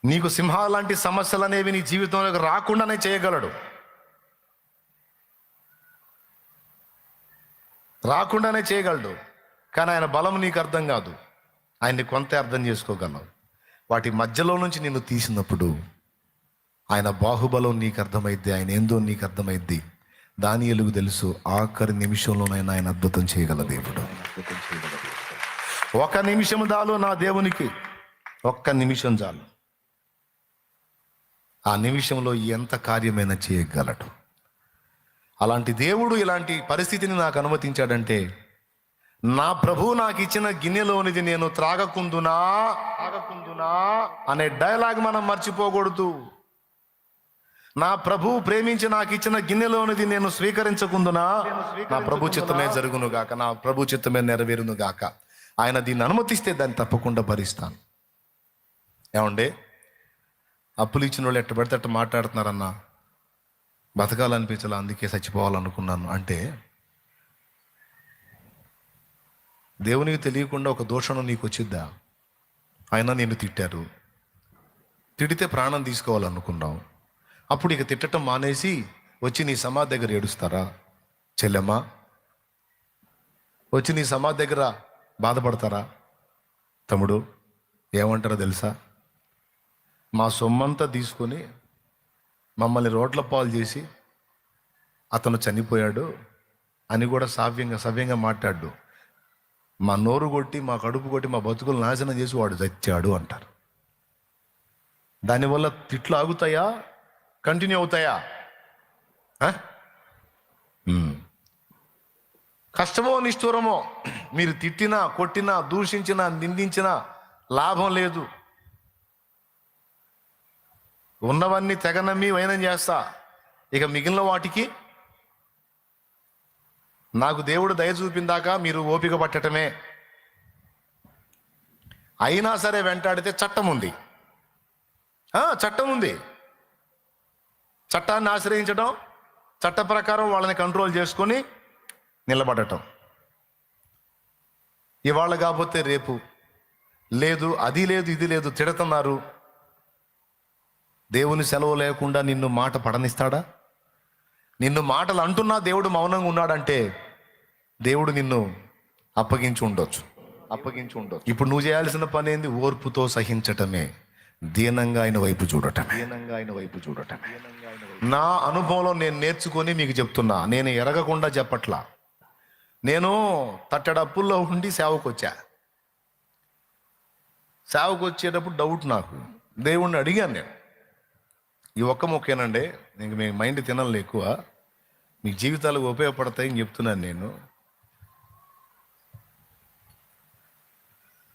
నీకు సింహాల లాంటి సమస్యలు అనేవి నీ జీవితంలోకి రాకుండానే చేయగలడు. కానీ ఆయన బలం నీకు అర్థం కాదు, ఆయన్ని కొంత అర్థం చేసుకోగలవు. వాటి మధ్యలో నుంచి నిన్ను తీసినప్పుడు ఆయన బాహుబలం నీకు అర్థమైద్ది, ఆయన ఏందో నీకు అర్థమైద్ది. దానియేలుకు తెలుసు, ఆఖరి నిమిషంలోనైనా ఆయన అద్భుతం చేయగల దేవుడు. ఒక నిమిషం చాలు నా దేవునికి, ఒక్క నిమిషం చాలు. ఆ నిమిషంలో ఎంత కార్యమైనా చేయగలడు. అలాంటి దేవుడు ఇలాంటి పరిస్థితిని నాకు అనుమతించాడంటే, నా ప్రభు నాకు ఇచ్చిన గిన్నెలోనిది నేను త్రాగకుందునా అనే డైలాగ్ మనం మర్చిపోకూడదు. నా ప్రభు ప్రేమించి నాకు ఇచ్చిన గిన్నెలోనిది నేను స్వీకరించకుందునా, నా ప్రభు చిత్తమే జరుగును గాక, నా ప్రభు చిత్తమే నెరవేరును గాక. ఆయన దీన్ని అనుమతిస్తే దాన్ని తప్పకుండా భరిస్తాను. ఏమండే, అప్పులు ఇచ్చిన వాళ్ళు ఎట్ట పడితే అట్ట మాట్లాడుతున్నారన్నా, బతకాలనిపించాలి అందుకే చచ్చిపోవాలనుకున్నాను అంటే, దేవునికి తెలియకుండా ఒక దోషణం నీకు వచ్చిద్దా? ఆయన నిన్ను తిట్టారు, తిడితే ప్రాణం తీసుకోవాలనుకున్నావు. అప్పుడు ఇక తిట్టడం మానేసి వచ్చి నీ సమాధి దగ్గర ఏడుస్తారా? చెల్లెమ్మా, వచ్చి నీ సమాధి దగ్గర బాధపడతారా? తమ్ముడు, ఏమంటారో తెలుసా? మా సొమ్మంతా తీసుకొని మమ్మల్ని రోడ్ల పాలు చేసి అతను చనిపోయాడు అని కూడా సవ్యంగా మాట్లాడు. మా నోరు కొట్టి, మా కడుపు కొట్టి, మా బతుకులు నాశనం చేసి వాడు చచ్చాడు అంటారు. దానివల్ల తిట్లు ఆగుతాయా, కంటిన్యూ అవుతాయా? కష్టమో నిష్ఠూరమో మీరు తిట్టినా, కొట్టినా, దూషించినా, నిందించినా లాభం లేదు. ఉన్నవన్నీ తెగ నమ్మి వైనం చేస్తా. ఇక మిగిలిన వాటికి నాకు దేవుడు దయ చూపిందాకా మీరు ఓపిక పట్టటమే. అయినా సరే వెంటాడితే చట్టం ఉంది. చట్టం ఉంది. చట్టాన్ని ఆశ్రయించడం, చట్ట ప్రకారం వాళ్ళని కంట్రోల్ చేసుకొని నిలబడటం. ఇవాళ కాకపోతే రేపు లేదు, అది లేదు, ఇది లేదు తిడుతున్నారు. దేవుని సెలవు లేకుండా నిన్ను మాట పడనిస్తాడా? నిన్ను మాటలు అంటున్నా దేవుడు మౌనంగా ఉన్నాడంటే దేవుడు నిన్ను అప్పగించి ఉండొచ్చు. ఇప్పుడు నువ్వు చేయాల్సిన పని ఏంది? ఓర్పుతో సహించటమే, దీనంగా ఆయన వైపు చూడటమే. నా అనుభవంలో నేను నేర్చుకొని మీకు చెప్తున్నా. నేను ఎరగకుండా చెప్పట్లా. నేను తట్టడప్పుల్లో ఉండి సేవకు వచ్చేటప్పుడు డౌట్ నాకు. దేవుణ్ణి అడిగాను నేను, ఈ ఒక్క మొక్కేనండి, ఇంక మీ మైండ్ తినలే ఎక్కువ, మీ జీవితాలకు ఉపయోగపడతాయని చెప్తున్నాను నేను.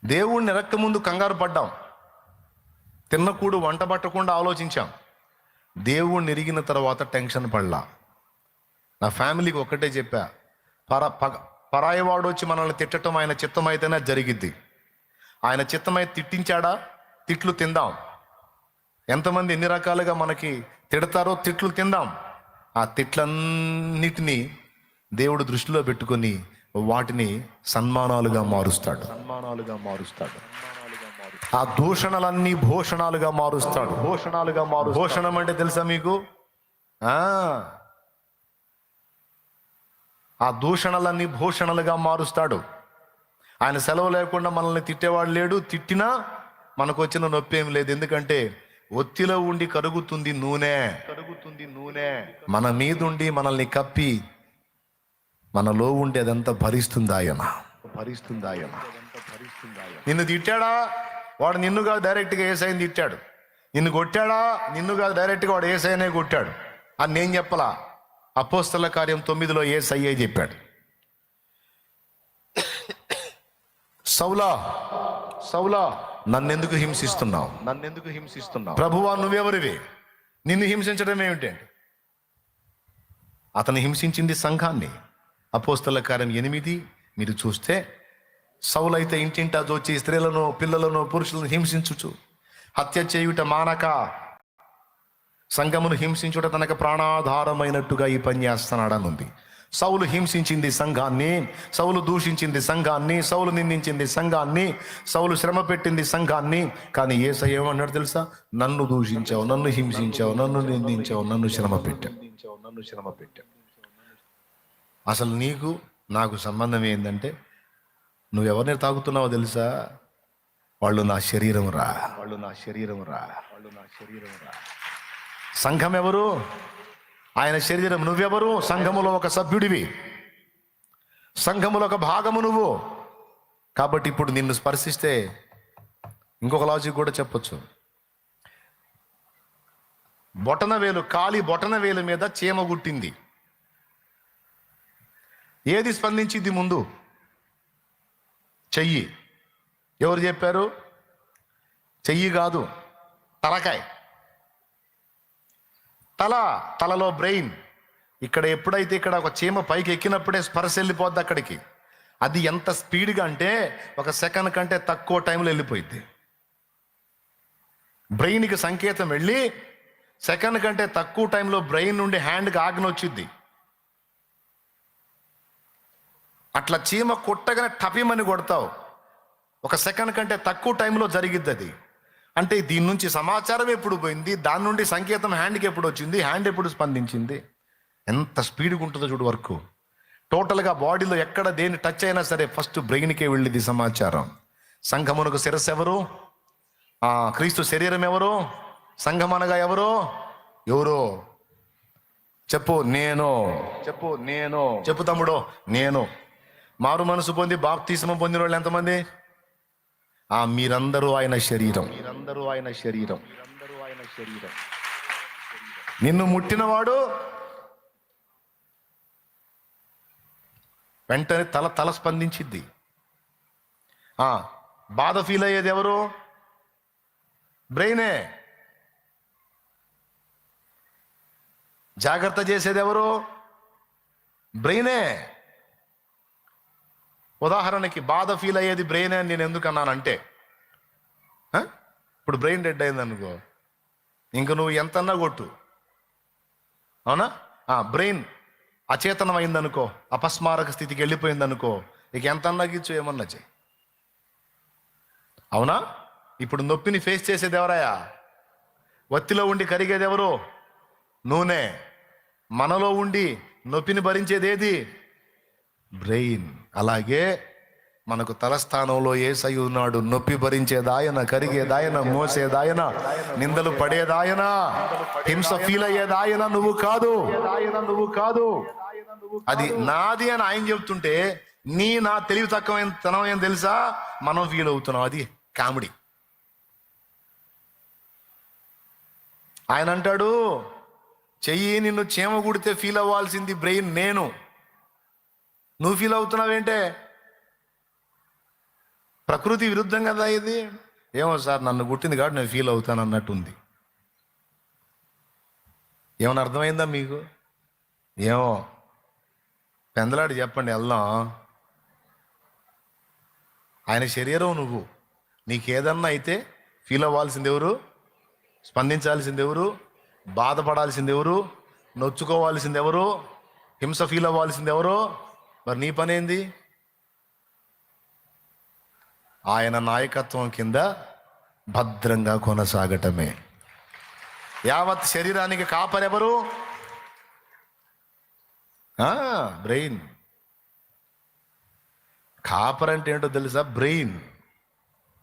దేవుణ్ణి ఎరక్క ముందు కంగారు పడ్డాం, తిన్నకూడు వంట పట్టకుండా ఆలోచించాం. దేవుణ్ణి ఎరిగిన తర్వాత టెన్షన్ పడలా. నా ఫ్యామిలీకి ఒక్కటే చెప్పా, పరాయివాడు వచ్చి మనల్ని తిట్టడం ఆయన చిత్తమైతేనే జరిగిద్ది. ఆయన చిత్తమై తిట్టించాడా, తిట్లు తిందాం. ఎంతమంది ఎన్ని రకాలుగా మనకి తిడతారో తిట్లు తిందాం. ఆ తిట్లన్నిటినీ దేవుడు దృష్టిలో పెట్టుకొని వాటిని సన్మానాలుగా మారుస్తాడు. ఆ దూషణలన్నీ భూషణాలుగా మారుస్తాడు. భూషణం అంటే తెలుసా మీకు? ఆ దూషణలన్నీ భూషణలుగా మారుస్తాడు. ఆయన సెలవు లేకుండా మనల్ని తిట్టేవాడు లేడు. తిట్టినా మనకు వచ్చిన నొప్పి ఏం లేదు. ఎందుకంటే ఒత్తిలో ఉండి కరుగుతుంది నూనె. మన మీదుండి మనల్ని కప్పి మనలో ఉండి అదంతా భరిస్తుంది ఆయన. నిన్ను తిట్టాడా, వాడు నిన్నుగా డైరెక్ట్గా యేసయ్యని తిట్టాడు. నిన్ను కొట్టాడా, నిన్నుగా డైరెక్ట్గా వాడు యేసయ్యనే కొట్టాడు అని నేను చెప్పలా. అపోస్తల కార్యం 9లో యేసయ్యే చెప్పాడు. సౌలా నన్నెందుకు హింసిస్తున్నావు? ప్రభువా నువ్వెవరివి? నిన్ను హింసించడం ఏమిటండి? అతను హింసించింది సంఘాన్ని. అపోస్తల కార్యం 8 మీరు చూస్తే, సౌలైతే ఇంటింటా దోచి స్త్రీలను, పిల్లలను, పురుషులను హింసించుచు హత్య చేయుట మానక సంఘమును హింసించుట తనకు ప్రాణాధారమైనట్టుగా ఈ పని చేస్తున్నాడని ఉంది. సౌలు హింసించింది సంఘాన్ని, సౌలు దూషించింది సంఘాన్ని, సౌలు నిందించింది సంఘాన్ని, సౌలు శ్రమ పెట్టింది సంఘాన్ని. కానీ యేసయ్య ఏమన్నాడు తెలుసా? నన్ను దూషించావు, నన్ను హింసించావు, నన్ను నిందించావు, నన్ను శ్రమ పెట్టావు. అసలు నీకు నాకు సంబంధం ఏంటంటే, నువ్వెవరిని తాగుతున్నావో తెలుసా? వాళ్ళు నా శరీరం రా. సంఘం ఎవరు? ఆయన శరీరం. నువ్వెవరు? సంఘములో ఒక సభ్యుడివి, సంఘములో ఒక భాగము నువ్వు. కాబట్టి ఇప్పుడు నిన్ను స్పర్శిస్తే ఇంకొక లాజిక్ కూడా చెప్పొచ్చు. కాలి బొటన వేలు మీద చీమ గుట్టింది. ఏది స్పందించింది ముందు? చెయ్యి. ఎవరు చెప్పారు? చెయ్యి కాదు, తలకాయ. తలలో బ్రెయిన్. ఎప్పుడైతే ఇక్కడ ఒక చీమ పైకి ఎక్కినప్పుడే స్పర్శ వెళ్ళిపోద్ది అక్కడికి. అది ఎంత స్పీడ్గా అంటే 1 సెకండ్ కంటే తక్కువ టైంలో వెళ్ళిపోయింది. బ్రెయిన్కి సంకేతం వెళ్ళి సెకండ్ కంటే తక్కువ టైంలో బ్రెయిన్ నుండి హ్యాండ్కి ఆజ్ఞ వచ్చింది. అట్లా చీమ కొట్టగానే టపిమని కొడతావు, 1 సెకండ్ కంటే తక్కువ టైంలో జరిగిద్ది అది. అంటే దీని నుంచి సమాచారం ఎప్పుడు పోయింది, దాని నుండి సంకేతం హ్యాండ్కి ఎప్పుడు వచ్చింది, హ్యాండ్ ఎప్పుడు స్పందించింది, ఎంత స్పీడ్గా ఉంటుందో చూడు వర్క్. టోటల్గా బాడీలో ఎక్కడ దేని టచ్ అయినా సరే ఫస్ట్ బ్రెయిన్కే వెళ్ళింది సమాచారం. సంఘమునకు శిరస్సు ఎవరు? క్రీస్తు శరీరం ఎవరు? సంఘం అనగా ఎవరు? చెప్పు. నేను. చెప్పు తమ్ముడు. నేను. మారు మనసు పొంది బాప్తిస్మం పొందిన వాళ్ళు ఎంతమంది? మీరందరూ ఆయన శరీరం. నిన్ను ముట్టినవాడు వెంటనే తల స్పందించిద్ది. బాధ ఫీల్ అయ్యేది ఎవరు? బ్రెయినే. జాగ్రత్త చేసేది ఎవరు? బ్రెయినే. ఉదాహరణకి బాధ ఫీల్ అయ్యేది బ్రెయినే అని నేను ఎందుకు అన్నానంటే, ఇప్పుడు బ్రెయిన్ డెడ్ అయింది అనుకో, ఇంక నువ్వు ఎంతన్నా కొట్టు, అవునా? బ్రెయిన్ అచేతనం అయిందనుకో, అపస్మారక స్థితికి వెళ్ళిపోయిందనుకో, ఇక ఎంతన్నా గిచ్చు ఏమన్నా చెయ్యి, అవునా? ఇప్పుడు నొప్పిని ఫేస్ చేసేది ఎవరయ్యా? ఒత్తిలో ఉండి కరిగేది ఎవరు? నూనె. మనలో ఉండి నొప్పిని భరించేది ఏది? బ్రెయిన్. అలాగే మనకు తలస్థానంలో యేసయ్య ఉన్నాడు. నొప్పి భరించేదాయన, కరిగేదాయన, మోసేదాయన, నిందలు పడేదాయన, హింస ఫీల్ అయ్యేదాయన నువ్వు కాదు. అది నాది అని ఆయన చెప్తుంటే నా తెలివి తక్కువైన తనం ఏం తెలుసా? మనం ఫీల్ అవుతున్నాం. అది కామెడీ. ఆయన అంటాడు, చెయ్యి నిన్ను చీమ కుడితే ఫీల్ అవ్వాల్సింది బ్రెయిన్, నేను. నువ్వు ఫీల్ అవుతున్నావేంటే? ప్రకృతి విరుద్ధం కదా ఇది. ఏమో సార్, నన్ను గుట్టింది కాబట్టి నేను ఫీల్ అవుతాను అన్నట్టుంది. ఏమన్నా అర్థమైందా మీకు? ఏమో పెందలాడి చెప్పండి, వెళ్దాం. ఆయన శరీరం నువ్వు. నీకేదన్నా అయితే ఫీల్ అవ్వాల్సింది ఎవరు? స్పందించాల్సింది ఎవరు? బాధపడాల్సింది ఎవరు? నొచ్చుకోవాల్సింది ఎవరు? హింస ఫీల్ అవ్వాల్సింది ఎవరు? మరి నీ పని ఏంది? ఆయన నాయకత్వం కింద భద్రంగా కొనసాగటమే. యావత్ శరీరానికి కాపరెవరు? బ్రెయిన్. కాపర్ అంటే ఏంటో తెలుసా? బ్రెయిన్.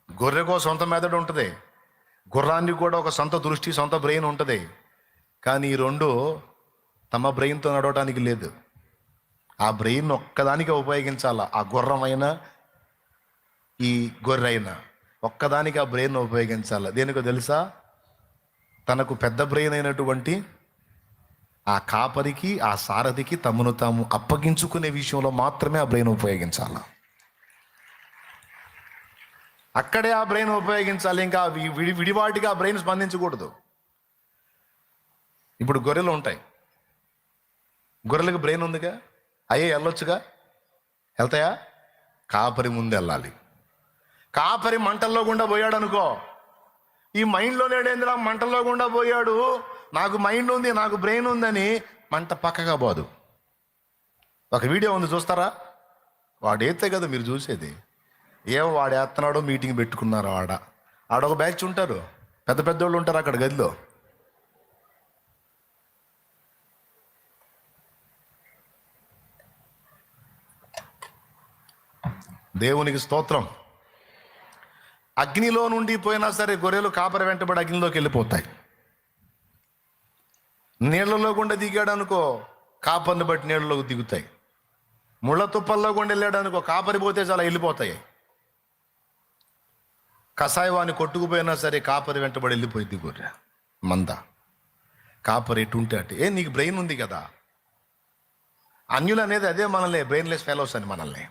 గొర్రెకో సొంత మెదడు ఉంటుంది, గుర్రానికి కూడా ఒక సొంత దృష్టి, సొంత బ్రెయిన్ ఉంటుంది. కానీ ఈ రెండు తమ బ్రెయిన్తో నడవటానికి లేదు. ఆ బ్రెయిన్ ఒక్కదానికే ఉపయోగించాల. ఆ గుర్రమైనా ఈ గొర్రె అయినా ఒక్కదానికి ఆ బ్రెయిన్ ఉపయోగించాలి. దేనికో తెలుసా? తనకు పెద్ద బ్రెయిన్ అయినటువంటి ఆ కాపరికి, ఆ సారథికి తమను తాము అప్పగించుకునే విషయంలో మాత్రమే ఆ బ్రెయిన్ ఉపయోగించాల. అక్కడే ఆ బ్రెయిన్ ఉపయోగించాలి. ఇంకా విడివాటిగా ఆ బ్రెయిన్ స్పందించకూడదు. ఇప్పుడు గొర్రెలు ఉంటాయి, గొర్రెలకు బ్రెయిన్ ఉందిగా, వెళ్ళొచ్చుగా, వెళ్తాయా? కాపరి ముందు వెళ్ళాలి. కాపరి మంటల్లో గుండా పోయాడు అనుకో, ఈ మైండ్లో లేడేందిరా, మంటల్లో గుండా పోయాడు, నాకు మైండ్ ఉంది, నాకు బ్రెయిన్ ఉందని మంట పక్కగా పోదు. ఒక వీడియో ఉంది, చూస్తారా? వాడేస్తే కదా మీరు చూసేది. ఏమో వాడు వేస్తున్నాడో, మీటింగ్ పెట్టుకున్నారో, ఆడొక బ్యాచ్ ఉంటారు, పెద్ద పెద్దోళ్ళు ఉంటారు అక్కడ గదిలో. దేవునికి స్తోత్రం. అగ్నిలో నుండి పోయినా సరే గొర్రెలు కాపరి వెంటబడి అగ్నిలోకి వెళ్ళిపోతాయి. నీళ్లలో గుండా దిగాడు అనుకో, కాపరిని బట్టి నీళ్ళలోకి దిగుతాయి. ముళ్ళ తుప్పల్లో గుండా వెళ్ళాడు అనుకో, కాపరి పోతే చాలా వెళ్ళిపోతాయి. కషాయవాణి కొట్టుకుపోయినా సరే కాపరి వెంటబడి వెళ్ళిపోయింది గొర్రె మంద. కాపరి ఎటుంటే అటు. నీకు బ్రెయిన్ ఉంది కదా. అన్యులు అనేది అదే మనల్ని బ్రెయిన్లెస్ ఫెలోస్ అని, మనల్ని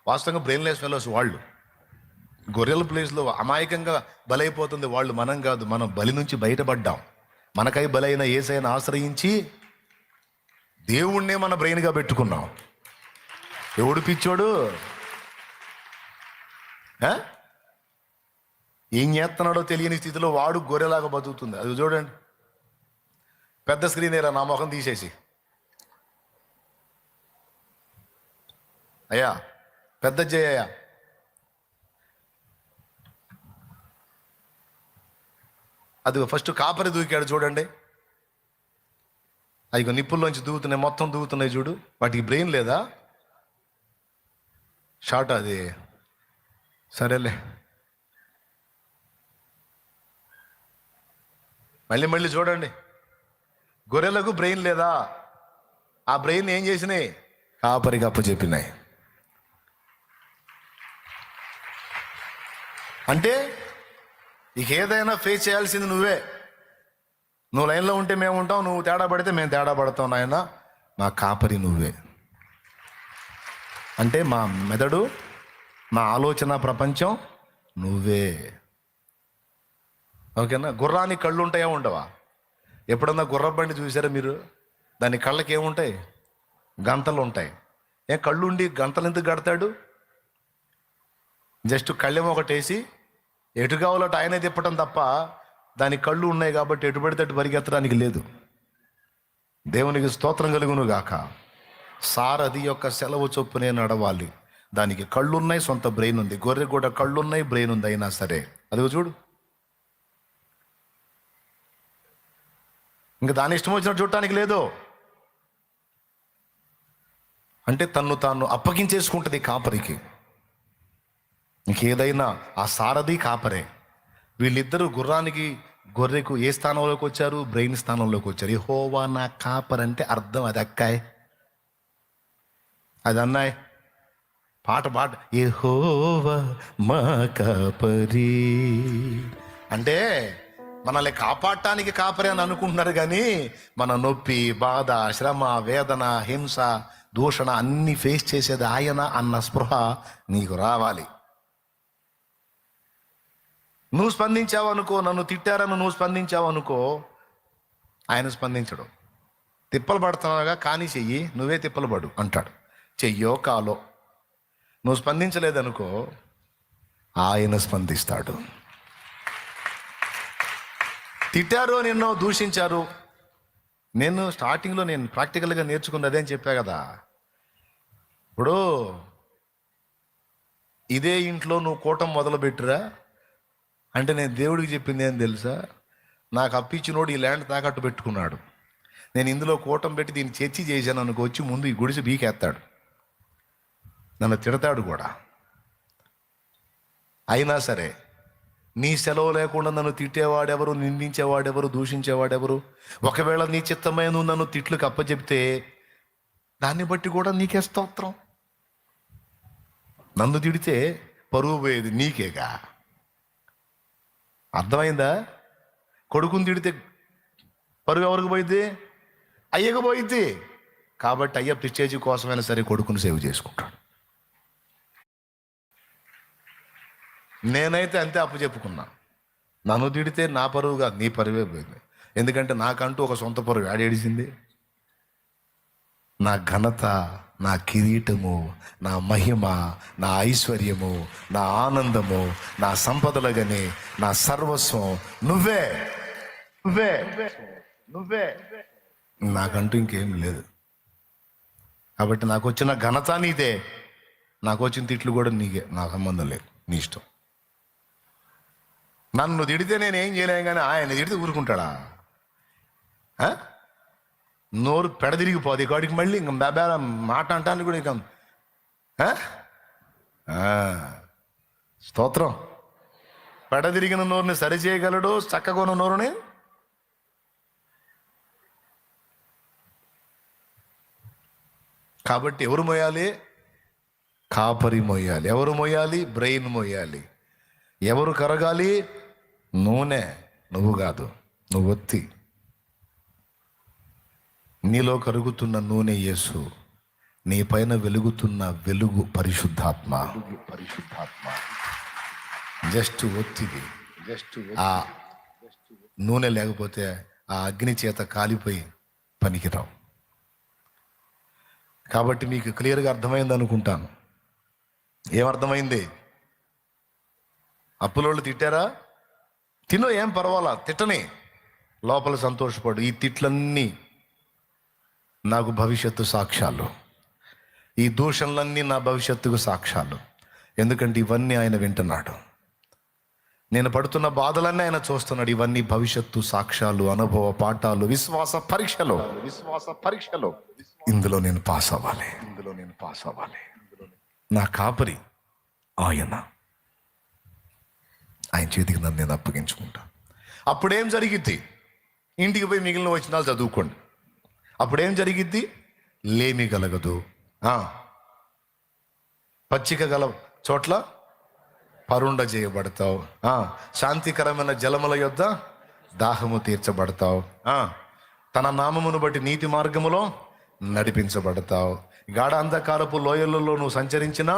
వాస్తవంగా బ్రెయిన్లెస్ ఫెలోస్ వాళ్ళు. గొర్రెల ప్లేస్లో అమాయకంగా బలైపోతుంది వాళ్ళు, మనం కాదు. మనం బలి నుంచి బయటపడ్డాం. మనకై బలైన యేసయ్యను ఆశ్రయించి దేవుణ్ణే మన బ్రెయిన్గా పెట్టుకున్నాం. ఎవడు పిచ్చోడు? ఏం చేస్తున్నాడో తెలియని స్థితిలో వాడు గొర్రెలాగా బతుకుతుంది. అది చూడండి, పెద్ద స్క్రీన్ నా ముఖం తీసేసి, అయ్యా పెద్ద జయ, అది ఫస్ట్ కాపరి దూకాడు చూడండి. అవి నిప్పుల్లోంచి దూకుతున్నాయి, మొత్తం దూకుతున్నాయి చూడు. వాటికి బ్రెయిన్ లేదా? షార్ట్ అది, సరేలే. మళ్ళీ చూడండి, గొర్రెలకు బ్రెయిన్ లేదా? ఆ బ్రెయిన్ ఏం చేసినాయి? కాపరికి అప్పచెప్పినాయి. అంటే ఇక ఏదైనా ఫేస్ చేయాల్సింది నువ్వే. నువ్వు లైన్లో ఉంటే మేము ఉంటాం, నువ్వు తేడా పడితే మేము తేడా పడతాం. నాయన మా కాపరి నువ్వే. అంటే మా మెదడు, నా ఆలోచన ప్రపంచం నువ్వే. ఓకేనా? గుర్రానికి కళ్ళు ఉంటాయా ఉండవా? ఎప్పుడన్నా గుర్ర బండి చూసారా మీరు? దాని కళ్ళకి ఏముంటాయి? గంతలు ఉంటాయి. కళ్ళు ఉండి గంతలు ఎందుకు కడతాడు? జస్ట్ కళ్ళేమో ఒకటేసి ఎటు కావాలో అటు ఆయనే తిప్పటం తప్ప దాని కళ్ళు ఉన్నాయి కాబట్టి ఎటు పడితే అటు పరిగెత్తడానికి లేదు. దేవునికి స్తోత్రం కలుగును గాక. సారథి యొక్క సెలవు చొప్పునే నడవాలి. దానికి కళ్ళు ఉన్నాయి, సొంత బ్రెయిన్ ఉంది. గొర్రె కూడా కళ్ళు ఉన్నాయి, బ్రెయిన్ ఉంది. అయినా సరే అదిగో చూడు, ఇంకా దాని ఇష్టం వచ్చినట్టు చూడటానికి లేదు. అంటే తన్ను తాను అప్పగించేసుకుంటుంది కాపరికి. ఇంకేదైనా ఆ సారథి కాపరే. వీళ్ళిద్దరూ గుర్రానికి గొర్రెకు ఏ స్థానంలోకి వచ్చారు? బ్రెయిన్ స్థానంలోకి వచ్చారు. యెహోవా నా కాపర్ అంటే అర్థం అది అక్కాయ్, అది అన్నాయ్. పాట యెహోవా మా కాపరి అంటే మనల్ని కాపాడటానికి కాపరి అని అనుకుంటున్నారు. కానీ మన నొప్పి, బాధ, శ్రమ, వేదన, హింస, దూషణ అన్ని ఫేస్ చేసేది ఆయన అన్న స్పృహ నీకు రావాలి. నువ్వు స్పందించావు అనుకో, నన్ను తిట్టారని నువ్వు స్పందించావు అనుకో, ఆయన స్పందించడు. తిప్పలు పడుతున్నావుగా, కానీ చెయ్యి, నువ్వే తిప్పలు పడు అంటాడు. చెయ్యో కాలో నువ్వు స్పందించలేదనుకో, ఆయన స్పందిస్తాడు. తిట్టారు, నిన్ను దూషించారు. నేను స్టార్టింగ్లో నేను ప్రాక్టికల్గా నేర్చుకున్నది అదే అని చెప్పా కదా. ఇప్పుడు ఇదే ఇంట్లో నువ్వు కూటం మొదలుపెట్టురా అంటే నేను దేవుడికి చెప్పింది ఏం తెలుసా? నాకు అప్పించినోడు ఈ ల్యాండ్ తాకట్టు పెట్టుకున్నాడు. నేను ఇందులో కూటం పెట్టి దీన్ని చర్చి చేశాను అనుకో, వచ్చి ముందు ఈ గుడిసి బీకేస్తాడు, నన్ను తిడతాడు కూడా. అయినా సరే నీ సెలవు లేకుండా నన్ను తిట్టేవాడెవరు, నిందించేవాడెవరు, దూషించేవాడెవరు? ఒకవేళ నీ చిత్తమే నువ్వు నన్ను తిట్లకు అప్పచెప్తే దాన్ని బట్టి కూడా నీకే స్తోత్రం. నన్ను తిడితే పరువు పోయేది నీకేగా. అర్థమైందా? కొడుకుని తిడితే పరువు ఎవరికి పోయిద్ది? అయ్యకు పోయిద్ది. కాబట్టి అయ్య ప్రిస్టేజీ కోసమైనా సరే కొడుకుని సేవ్ చేసుకుంటాడు. నేనైతే అంతే అప్పు చెప్పుకున్నా. నన్ను తిడితే నా పరువు కాదు, నీ పరువే పోయింది. ఎందుకంటే నాకంటూ ఒక సొంత పరువు ఏడిసింది. నా ఘనత, నా కిరీటము, నా మహిమ, నా ఐశ్వర్యము, నా ఆనందము, నా సంపదలుగాని నా సర్వస్వం నువ్వే నువ్వే నువ్వే. నాకంటూ ఇంకేం లేదు. కాబట్టి నాకు వచ్చిన ఘనత నీదే, నాకు వచ్చిన తిట్లు కూడా నీకే. నాకు సంబంధం లేదు, నీ ఇష్టం. నన్ను తిడితే నేనేం చేయలేను, కానీ ఆయన తిడితే ఊరుకుంటాడా? నోరు పెడదిరిగిపోదు కాడికి మళ్ళీ ఇంక బేబేల మాట అంటానికి కూడా ఇంక స్తోత్రం. పెడదిరిగిన నోరుని సరిచేయగలడు, చక్కగొన్న నోరుని. కాబట్టి ఎవరు మోయాలి? కాపరి మోయాలి. ఎవరు మోయాలి? బ్రెయిన్ మోయాలి. ఎవరు కరగాలి? నూనె, నువ్వు కాదు. నువ్వు ఒత్తి. నీలో కరుగుతున్న నూనె యేసు, నీ పైన వెలుగుతున్న వెలుగు పరిశుద్ధాత్మ. జస్ట్ ఒత్తిది. ఆ నూనె లేకపోతే ఆ అగ్ని చేత కాలిపోయి పనికిరావు. కాబట్టి మీకు క్లియర్గా అర్థమైంది అనుకుంటాను. ఏమర్థమైంది? అప్పులోళ్ళు తిట్టారా? తిను, ఏం పర్వాలా, తిట్టని, లోపల సంతోషపడు. ఈ తిట్లన్నీ నాకు భవిష్యత్తు సాక్ష్యాలు, ఈ దూషణలన్నీ నా భవిష్యత్తుకు సాక్ష్యాలు. ఎందుకంటే ఇవన్నీ ఆయన వింటున్నాడు. నేను పడుతున్న బాధలన్నీ ఆయన చూస్తున్నాడు. ఇవన్నీ భవిష్యత్తు సాక్ష్యాలు, అనుభవ పాఠాలు, విశ్వాస పరీక్షలు. ఇందులో నేను పాస్ అవ్వాలి. నా కాపరి ఆయన చేతికి నన్ను నేను అప్పగించుకుంటా. అప్పుడేం జరిగిద్ది? ఇంటికి పోయి మిగిలిన వచనాలు చదువుకోండి. అప్పుడేం జరిగిద్ది? లేమి కలగదు. పచ్చిక గల చోట్ల పరుండ చేయబడతావు. శాంతికరమైన జలముల యొద్ద దాహము తీర్చబడతావు. తన నామమును బట్టి నీతి మార్గములో నడిపించబడతావు. గాఢ అంధకారపు లోయలలో నువ్వు సంచరించినా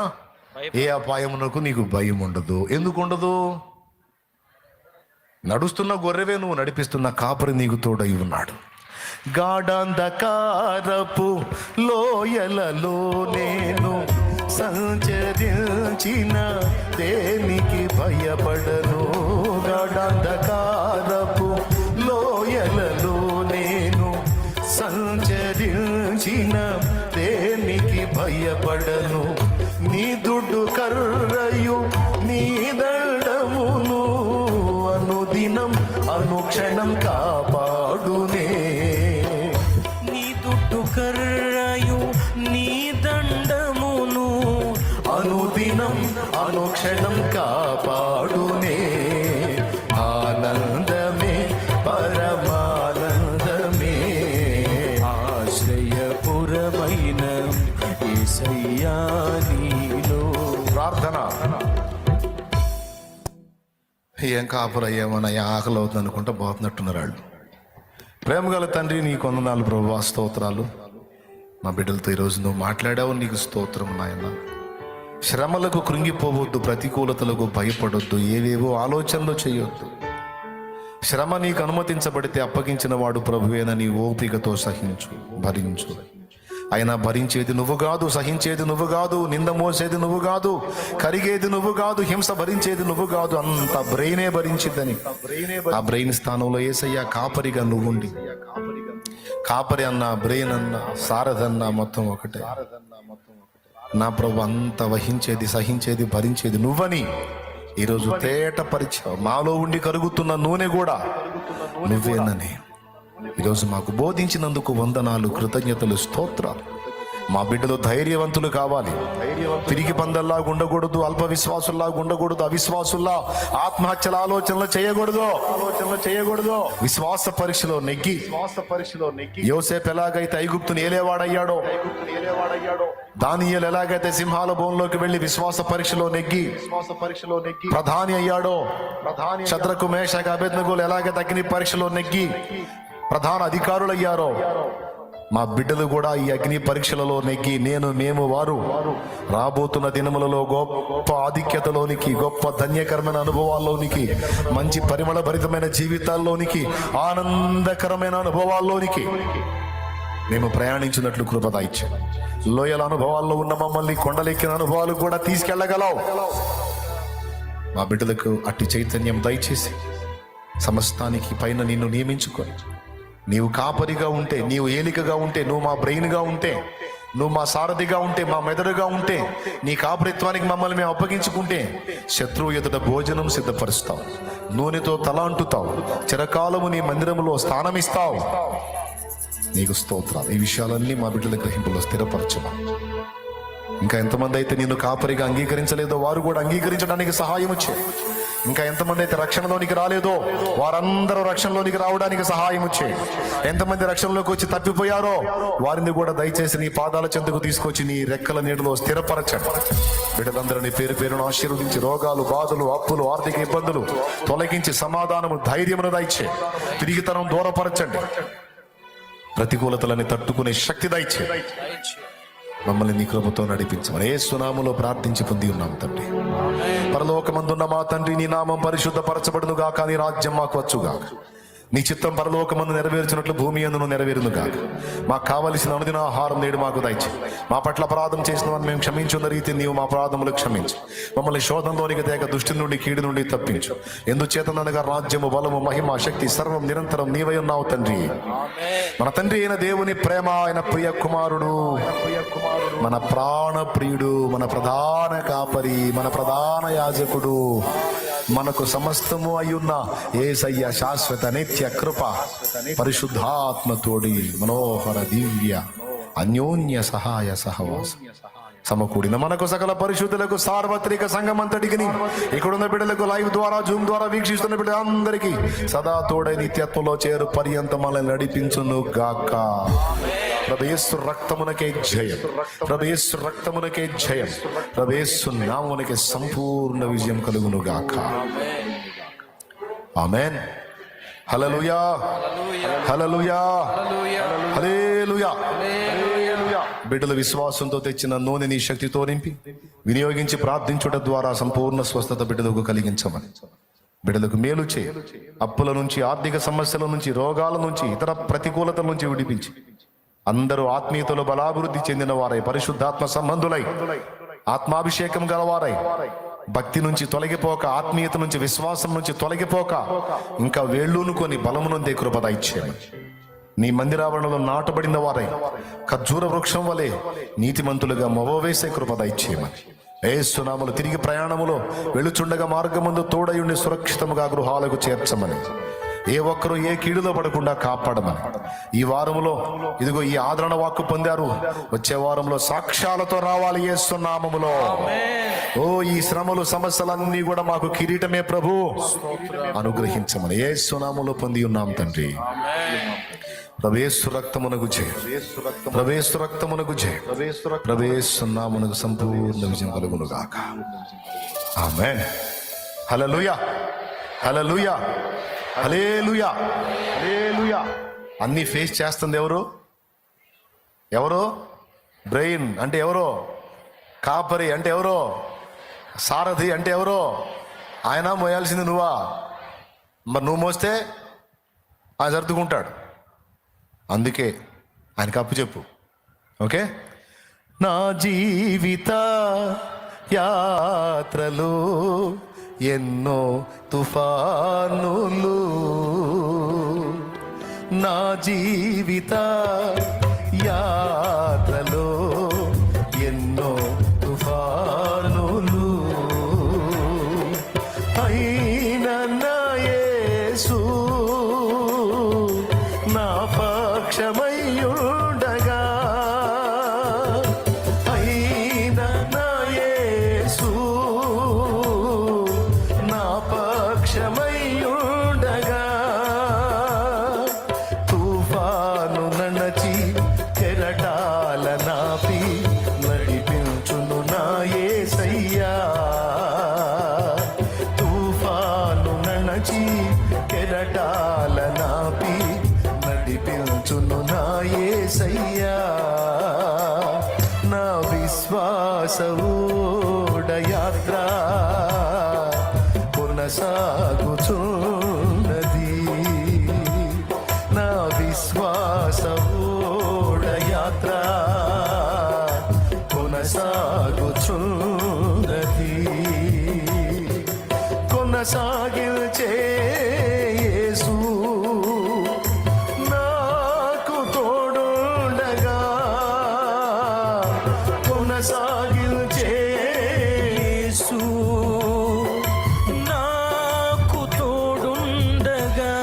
ఏ అపాయమునకు నీకు భయం ఉండదు. ఎందుకు ఉండదు? నడుస్తున్న గొర్రెవే, నువ్వు నడిపిస్తున్న కాపరి నీకు తోడై ఉన్నాడు. గాఢాంధకారపు లోయలలో నేను సంచరించిన దేనికి భయపడను. గాఢాంధకారపు లోయలలో నేను సంచరించిన దేనికి భయపడను. నీ దుడ్డు కర్రయు నీ దండమును అనుదినం అనుక్షణం కాపాడునే. నీ దుడ్డు కర్రయు నీ దండమును అనుదినం అనుక్షణం కాపాడునే. ఆనందమే పరమానందమే ఆశ్రయపురమైన యేసయ్యా నీలో. ప్రార్థన. ఏం కాపురయ్యామన్నా ఆకలి అవుతుంది అనుకుంటా పోతున్నట్టున్నారు వాళ్ళు. ప్రేమగల తండ్రి, నీ కొందనాలు ప్రభువా, స్తోత్రాలు. మా బిడ్డలతో ఈరోజు నువ్వు మాట్లాడావు, నీకు స్తోత్రం నాయన. శ్రమలకు కృంగిపోవద్దు, ప్రతికూలతలకు భయపడొద్దు, ఏవేవో ఆలోచనలు చేయొద్దు. శ్రమ నీకు అనుమతించబడితే అప్పగించిన వాడు ప్రభువేనని ఓపికతో సహించు, భరించు. అయినా భరించేది నువ్వు కాదు, సహించేది నువ్వు కాదు, నింద మోసేది నువ్వు కాదు, కరిగేది నువ్వు కాదు, హింస భరించేది నువ్వు కాదు, అంత బ్రెయినే భరించిద్దని ఆ బ్రెయిన్ స్థానంలో యేసయ్య కాపరిగా నువ్వుండి, కాపరి అన్న బ్రెయిన్ అన్న సారథన్న మొత్తం ఒకటే. నా ప్రభు అంత వహించేది, సహించేది, భరించేది నువ్వని ఈరోజు తేట పరిచయం. మాలో ఉండి కరుగుతున్న నూనె కూడా నువ్వేనని ఈరోజు మాకు బోధించినందుకు వందనాలు, కృతజ్ఞతలు, స్తోత్రాలు. మా బిడ్డలు ధైర్యవంతులు కావాలి. తిరిగి పందల్లా ఉండకూడదు, అల్ప విశ్వాసుల్లాగా ఉండకూడదు, అవిశ్వాసుల్లా ఆత్మహత్యల ఆలోచనలు చేయకూడదు. విశ్వాస పరీక్షలో నెగ్గి యోసేపు ఎలాగైతే ఐగుప్తుని ఏలేవాడయ్యాడో, దానియేలు ఎలాగైతే సింహాల బోన్లోకి వెళ్లి విశ్వాస పరీక్షలో నెగ్గి ప్రధాని అయ్యాడో, శద్రకు మేషకు అబేద్నెగోలు ఎలాగైతే అగ్ని పరీక్షలో నెగ్గి ప్రధాన అధికారులయ్యారో, మా బిడ్డలు కూడా ఈ అగ్ని పరీక్షలలో నెగ్గి మేము వారు రాబోతున్న దినములలో గొప్ప ఆధిక్యతలోనికి, గొప్ప ధన్యకరమైన అనుభవాల్లోనికి, మంచి పరిమళ భరితమైన జీవితాల్లోనికి, ఆనందకరమైన అనుభవాల్లోనికి మేము ప్రయాణించినట్లు కృప దయచు. లోయల అనుభవాల్లో ఉన్న మమ్మల్ని కొండలెక్కిన అనుభవాలు కూడా తీసుకెళ్లగలవు. మా బిడ్డలకు అట్టి చైతన్యం దయచేసి సమస్తానికి పైన నిన్ను నియమించుకొని, నీవు కాపరిగా ఉంటే, నీవు ఏలికగా ఉంటే, నువ్వు మా బ్రెయిన్గా ఉంటే, నువ్వు మా సారథిగా ఉంటే, మా మెదడుగా ఉంటే, నీ కాపరిత్వానికి మమ్మల్ని మేము అప్పగించుకుంటే శత్రువు ఎదుట భోజనం సిద్ధపరుస్తావు, నూనెతో తల అంటుతావు, చిరకాలము నీ మందిరములో స్థానమిస్తావు. నీకు స్తోత్రాలు. ఈ విషయాలన్నీ మా బిడ్డల గ్రహింపులో స్థిరపరచమా. ఇంకా ఎంతమంది అయితే నిన్ను కాపరిగా అంగీకరించలేదో వారు కూడా అంగీకరించడానికి సహాయం వచ్చే. ఇంకా ఎంతమంది అయితే రక్షణలోనికి రాలేదో వారందరూ రక్షణలోనికి రావడానికి సహాయం వచ్చే. ఎంతమంది రక్షణలోకి వచ్చి తప్పిపోయారో వారిని కూడా దయచేసి నీ పాదాల చెంతకు తీసుకొచ్చి నీ రెక్కల నీడలో స్థిరపరచండి. బిడ్డలందరినీ పేరు పేరును ఆశీర్వదించి రోగాలు, బాధలు, అప్పులు, ఆర్థిక ఇబ్బందులు తొలగించి సమాధానము, ధైర్యమును దయచే. తిరిగితనం దూరపరచండి. ప్రతికూలతలని తట్టుకునే శక్తి దయచే. మమ్మల్ని నీ కృపతో నడిపించమని యేసు నామములో ప్రార్థించి పొంది ఉన్నాం తండ్రి. పరలోకమందున్న మా తండ్రి, నీ నామం పరిశుద్ధపరచబడును గాక, నీ రాజ్యం మాకు వచ్చుగాక, నీ చిత్తం పరలోకమందు నెరవేర్చినట్లు భూమి యందును నెరవేరును గాక. మాకు కావలసిన అనుదిన ఆహారం నేడు మాకు దయచే. మా పట్ల అపరాధం చేసిన వారిని మేము క్షమించున్న రీతి నీవు మా అపరాధములు క్షమించు. మమ్మల్ని శోధంలోనికి తేక దుష్టి నుండి, కీడు నుండి తప్పించు. ఎందుచేతనగా రాజ్యము, బలము, మహిమ, శక్తి సర్వం నిరంతరం నీవై ఉన్నావు తండ్రి. మన తండ్రి అయిన దేవుని ప్రేమ, ఆయన ప్రియ కుమారుడు, మన ప్రాణ ప్రియుడు, మన ప్రధాన కాపరి, మన ప్రధాన యాజకుడు, మనకు సమస్తము అయ్యున్న యేసయ్య శాశ్వత నిత్య కృప, పరిశుద్ధాత్మతోడి మనోహర దివ్య అన్యోన్య సహాయ సహవాసం సమకూడిన మనకు సకల పరిశుద్ధులకు, సార్వత్రిక సంఘమంతటికి, ఇక్కడున్న బిడ్డలకు, లైవ్ ద్వారా, జూమ్ ద్వారా వీక్షిస్తున్న బిడ్డలందరికీ సదా తోడై నిత్యత్వంలో చేరు పర్యంత మనల్ని నడిపించును గాక. ప్రభు యేసు రక్తమునకే జయం, ప్రభు యేసు రక్తమునకే జయం, ప్రభు యేసు నామమునకే సంపూర్ణ విజయం కలుగును గాక. ఆమేన్. హల్లెలూయా, హల్లెలూయా, హల్లెలూయా. బిడ్డలు విశ్వాసంతో తెచ్చిన నూనె నీ శక్తితో నింపి వినియోగించి ప్రార్థించుట ద్వారా సంపూర్ణ స్వస్థత బిడ్డలకు కలిగించమని, బిడ్డలకు మేలు చేయి. అప్పుల నుంచి, ఆర్థిక సమస్యల నుంచి, రోగాల నుంచి, ఇతర ప్రతికూలతల నుంచి విడిపించి అందరూ ఆత్మీయతలో బలాభివృద్ధి చెందిన వారై, పరిశుద్ధాత్మ సంబంధులై, ఆత్మాభిషేకం గలవారై, భక్తి నుంచి తొలగిపోక, ఆత్మీయత నుంచి, విశ్వాసం నుంచి తొలగిపోక ఇంకా వేళ్ళూనుకొని బలమునందే కృప దయచేయమని, నీ మందిరావరణలో నాటబడిన వారై ఖర్జూర వృక్షం వలె నీతిమంతులుగా మొవవేసే కృప దయచేయమని, యేసు నామములో తిరిగి ప్రయాణములో వెళుచుండగా మార్గమందు తోడయుండి సురక్షితముగా గృహాలకు చేర్చమని, ఏ ఒక్కరూ ఏ కీడులో పడకుండా కాపాడమని, ఈ వారములో ఇదిగో ఈ ఆదరణ వాక్కు పొందారు, వచ్చే వారంలో సాక్ష్యాలతో రావాలి యేసు నామములో. ఓ ఈ శ్రమలు సమస్యలన్నీ కూడా మాకు కిరీటమే ప్రభు, అనుగ్రహించమని యేసు నామములో పొంది ఉన్నాం తండ్రి. ప్రవేశు రక్తమునకు జయ, ప్రవేశు రక్తమునకు జయ, ప్రవేశు నామమునకు సంపూర్ణ విజయం కలుగును గాక. ఆమేన్. హల్లెలూయా, హల్లెలూయా, హల్లెలూయా, హల్లెలూయా. అన్ని ఫేస్ చేస్తుంది ఎవరు? ఎవరు? బ్రెయిన్ అంటే ఎవరో, కాపరి అంటే ఎవరో, సారథి అంటే ఎవరో. ఆయన మోయాల్సింది నువ్వా? మరి నువ్వు మోస్తే ఆయన సర్దుకుంటాడు. అందుకే ఆయనకు అప్పు చెప్పు. ఓకే. నా జీవిత యాత్రలో ఎన్నో తుఫానులు, నా జీవిత యాత్రలో ఎన్నో తుఫానులు, అయిన నా యేసు నా పక్షమయ్యుండగా, అయిన నా యేసు నా పక్షమయ్యుండగా, తుఫాను నడచి కెరటాల నాపి నడిపించును నా యేసయ్యా, తుఫాను నడచి కెరటాల నాపి నడిపించును నా యేసయ్యా, నా విశ్వాస ఓడయాత్ర కొనసాగుచున్నది, నా విశ్వాస ఓడయాత్ర కొనసాగుచున్నది, కొనసాగిల్చే యేసు నాకు తోడుండగా, కొనసాగిల్చే యేసు నాకు తోడుండగా,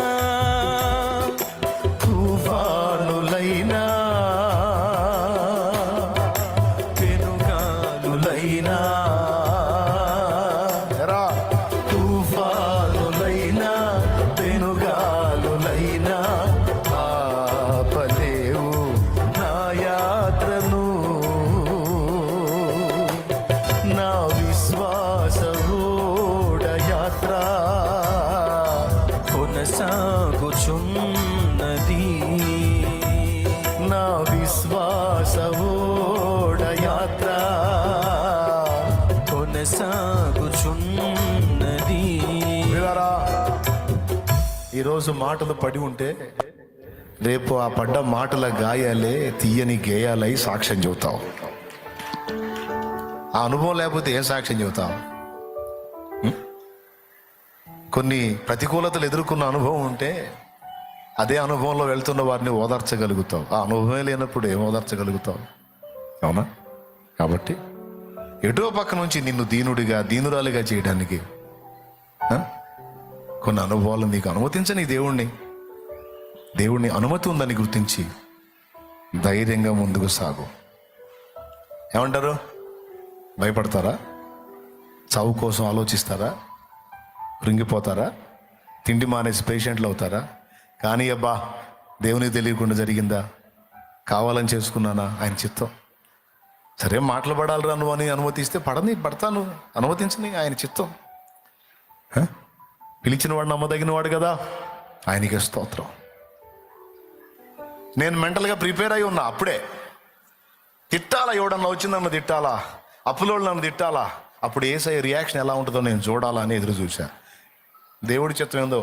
తుఫానులైనా పెనుగాలులైనా, తుఫానులైనా పెనుగాలులైనా ఆపలేవు నా యాత్రను, నా విశ్వాస ఓడయాత్ర కొనసాగుచున్నది, నా విశ్వాస ఓడయాత్ర కొనసాగుచున్నది. వివరా ఈరోజు మాటలు పడి ఉంటే రేపు ఆ పడ్డ మాటల గాయాలే తీయని గేయాలై సాక్ష్యం చెబుతావు. ఆ అనుభవం లేకపోతే ఏం సాక్ష్యం చెబుతావు? కొన్ని ప్రతికూలతలు ఎదుర్కొన్న అనుభవం ఉంటే అదే అనుభవంలో వెళ్తున్న వారిని ఓదార్చగలుగుతావు. ఆ అనుభవమే లేనప్పుడు ఏం ఓదార్చగలుగుతావు? అవునా? కాబట్టి ఎటో పక్క నుంచి నిన్ను దీనుడిగా, దీనురాలిగా చేయడానికి కొన్ని అనుభవాలు నీకు అనుమతించని దేవుణ్ణి అనుమతి ఉందని గుర్తించి ధైర్యంగా ముందుకు సాగు. ఏమంటారు? భయపడతారా? చావు కోసం ఆలోచిస్తారా? కృంగిపోతారా? తిండి మానేసి పేషెంట్లు అవుతారా? కానీ అబ్బా దేవునికి తెలియకుండా జరిగిందా, కావాలని చేసుకున్నానా, ఆయన చిత్తం. సరే మాటలు పడాలిరా నువ్వు అని అనుమతిస్తే పడతాను, అనుమతించని, ఆయన చిత్తం. పిలిచిన వాడు నమ్మదగిన వాడు కదా, ఆయనకే స్తోత్రం. నేను మెంటల్గా ప్రిపేర్ అయి ఉన్నా, అప్పుడే తిట్టాలా, ఎవడన్నా వచ్చి నన్ను తిట్టాలా, అప్పులోళ్ళు నన్ను తిట్టాలా, అప్పుడు యేసయ్య రియాక్షన్ ఎలా ఉంటుందో నేను చూడాలా అని ఎదురు చూశా. దేవుడి చిత్తం ఏందో,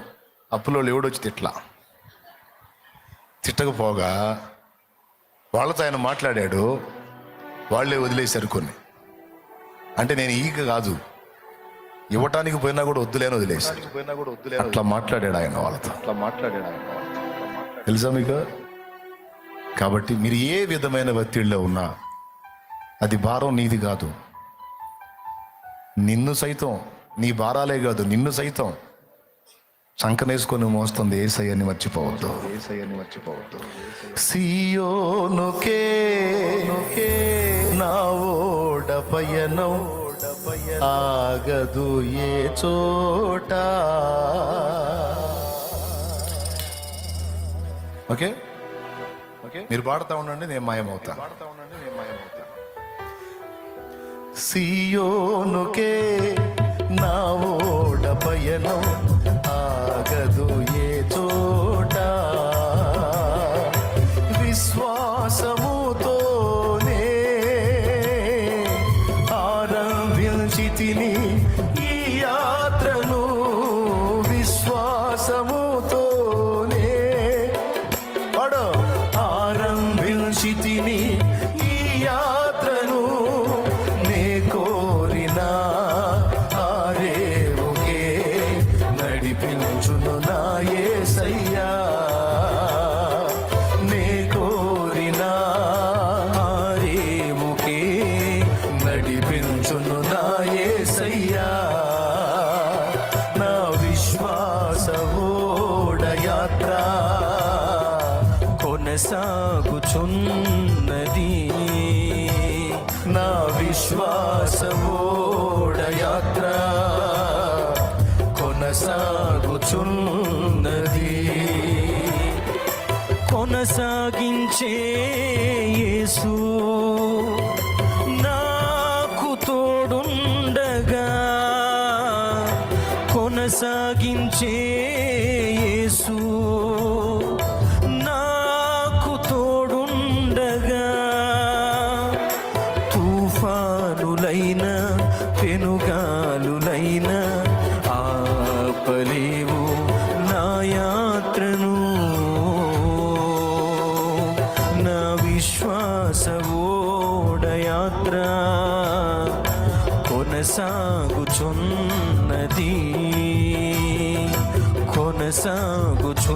అప్పులోళ్ళు ఎవడొచ్చి తిట్టకపోగా వాళ్ళతో ఆయన మాట్లాడాడు. వాళ్ళే వదిలేశారు కొన్ని. అంటే నేను ఈగ కాదు, ఇవ్వటానికి పోయినా కూడా వద్దులేని వదిలేశారు. అట్లా మాట్లాడాడు ఆయన వాళ్ళతో. తెలుసా మీకు? కాబట్టి మీరు ఏ విధమైన ఒత్తిడిలో ఉన్నా అది భారం నీది కాదు. నిన్ను సైతం, నీ భారాలే కాదు నిన్ను సైతం సంకనేసుకొని మోస్తుంది యేసయ్యని మర్చిపోవద్దు. సియోనుకే నా ఓడ పయనం ఆగదు ఏ చోట. ఓకే, మీరు పాడుతూ ఉండండి, నేను మాయమవుతా. సియోనుకే నా ఓడ పయనం ఆగదు ఏ చోట. విశ్వాసముతోనే ఆరంభించితిని ఈ యాత్రను. విశ్వాసముతోనే ఆరంభించితిని ఈ యాత్రను. నే కోరిన ఆరేవుకే నడిపించును నా యేసయ్యా. నే కోరిన ఆరేవుకే నడిపించును నా యేసయ్యా. నా విశ్వాస ఓడ యాత్ర కొనసాగుచున్నది. నా విశ్వాస ఓడ యాత్ర కొనసాగుచున్నది. కొనసాగించే యేసు నాకు తోడుండగా. కొనసాగించే యేసు నాకు తోడుండగా. తుఫానులైన పెనుగాలులైన ఆపలేవు నా యాత్రను. నా విశ్వాస ఓడ యాత్ర కొనసాగుచున్నది. కొనసాగుచున్నది.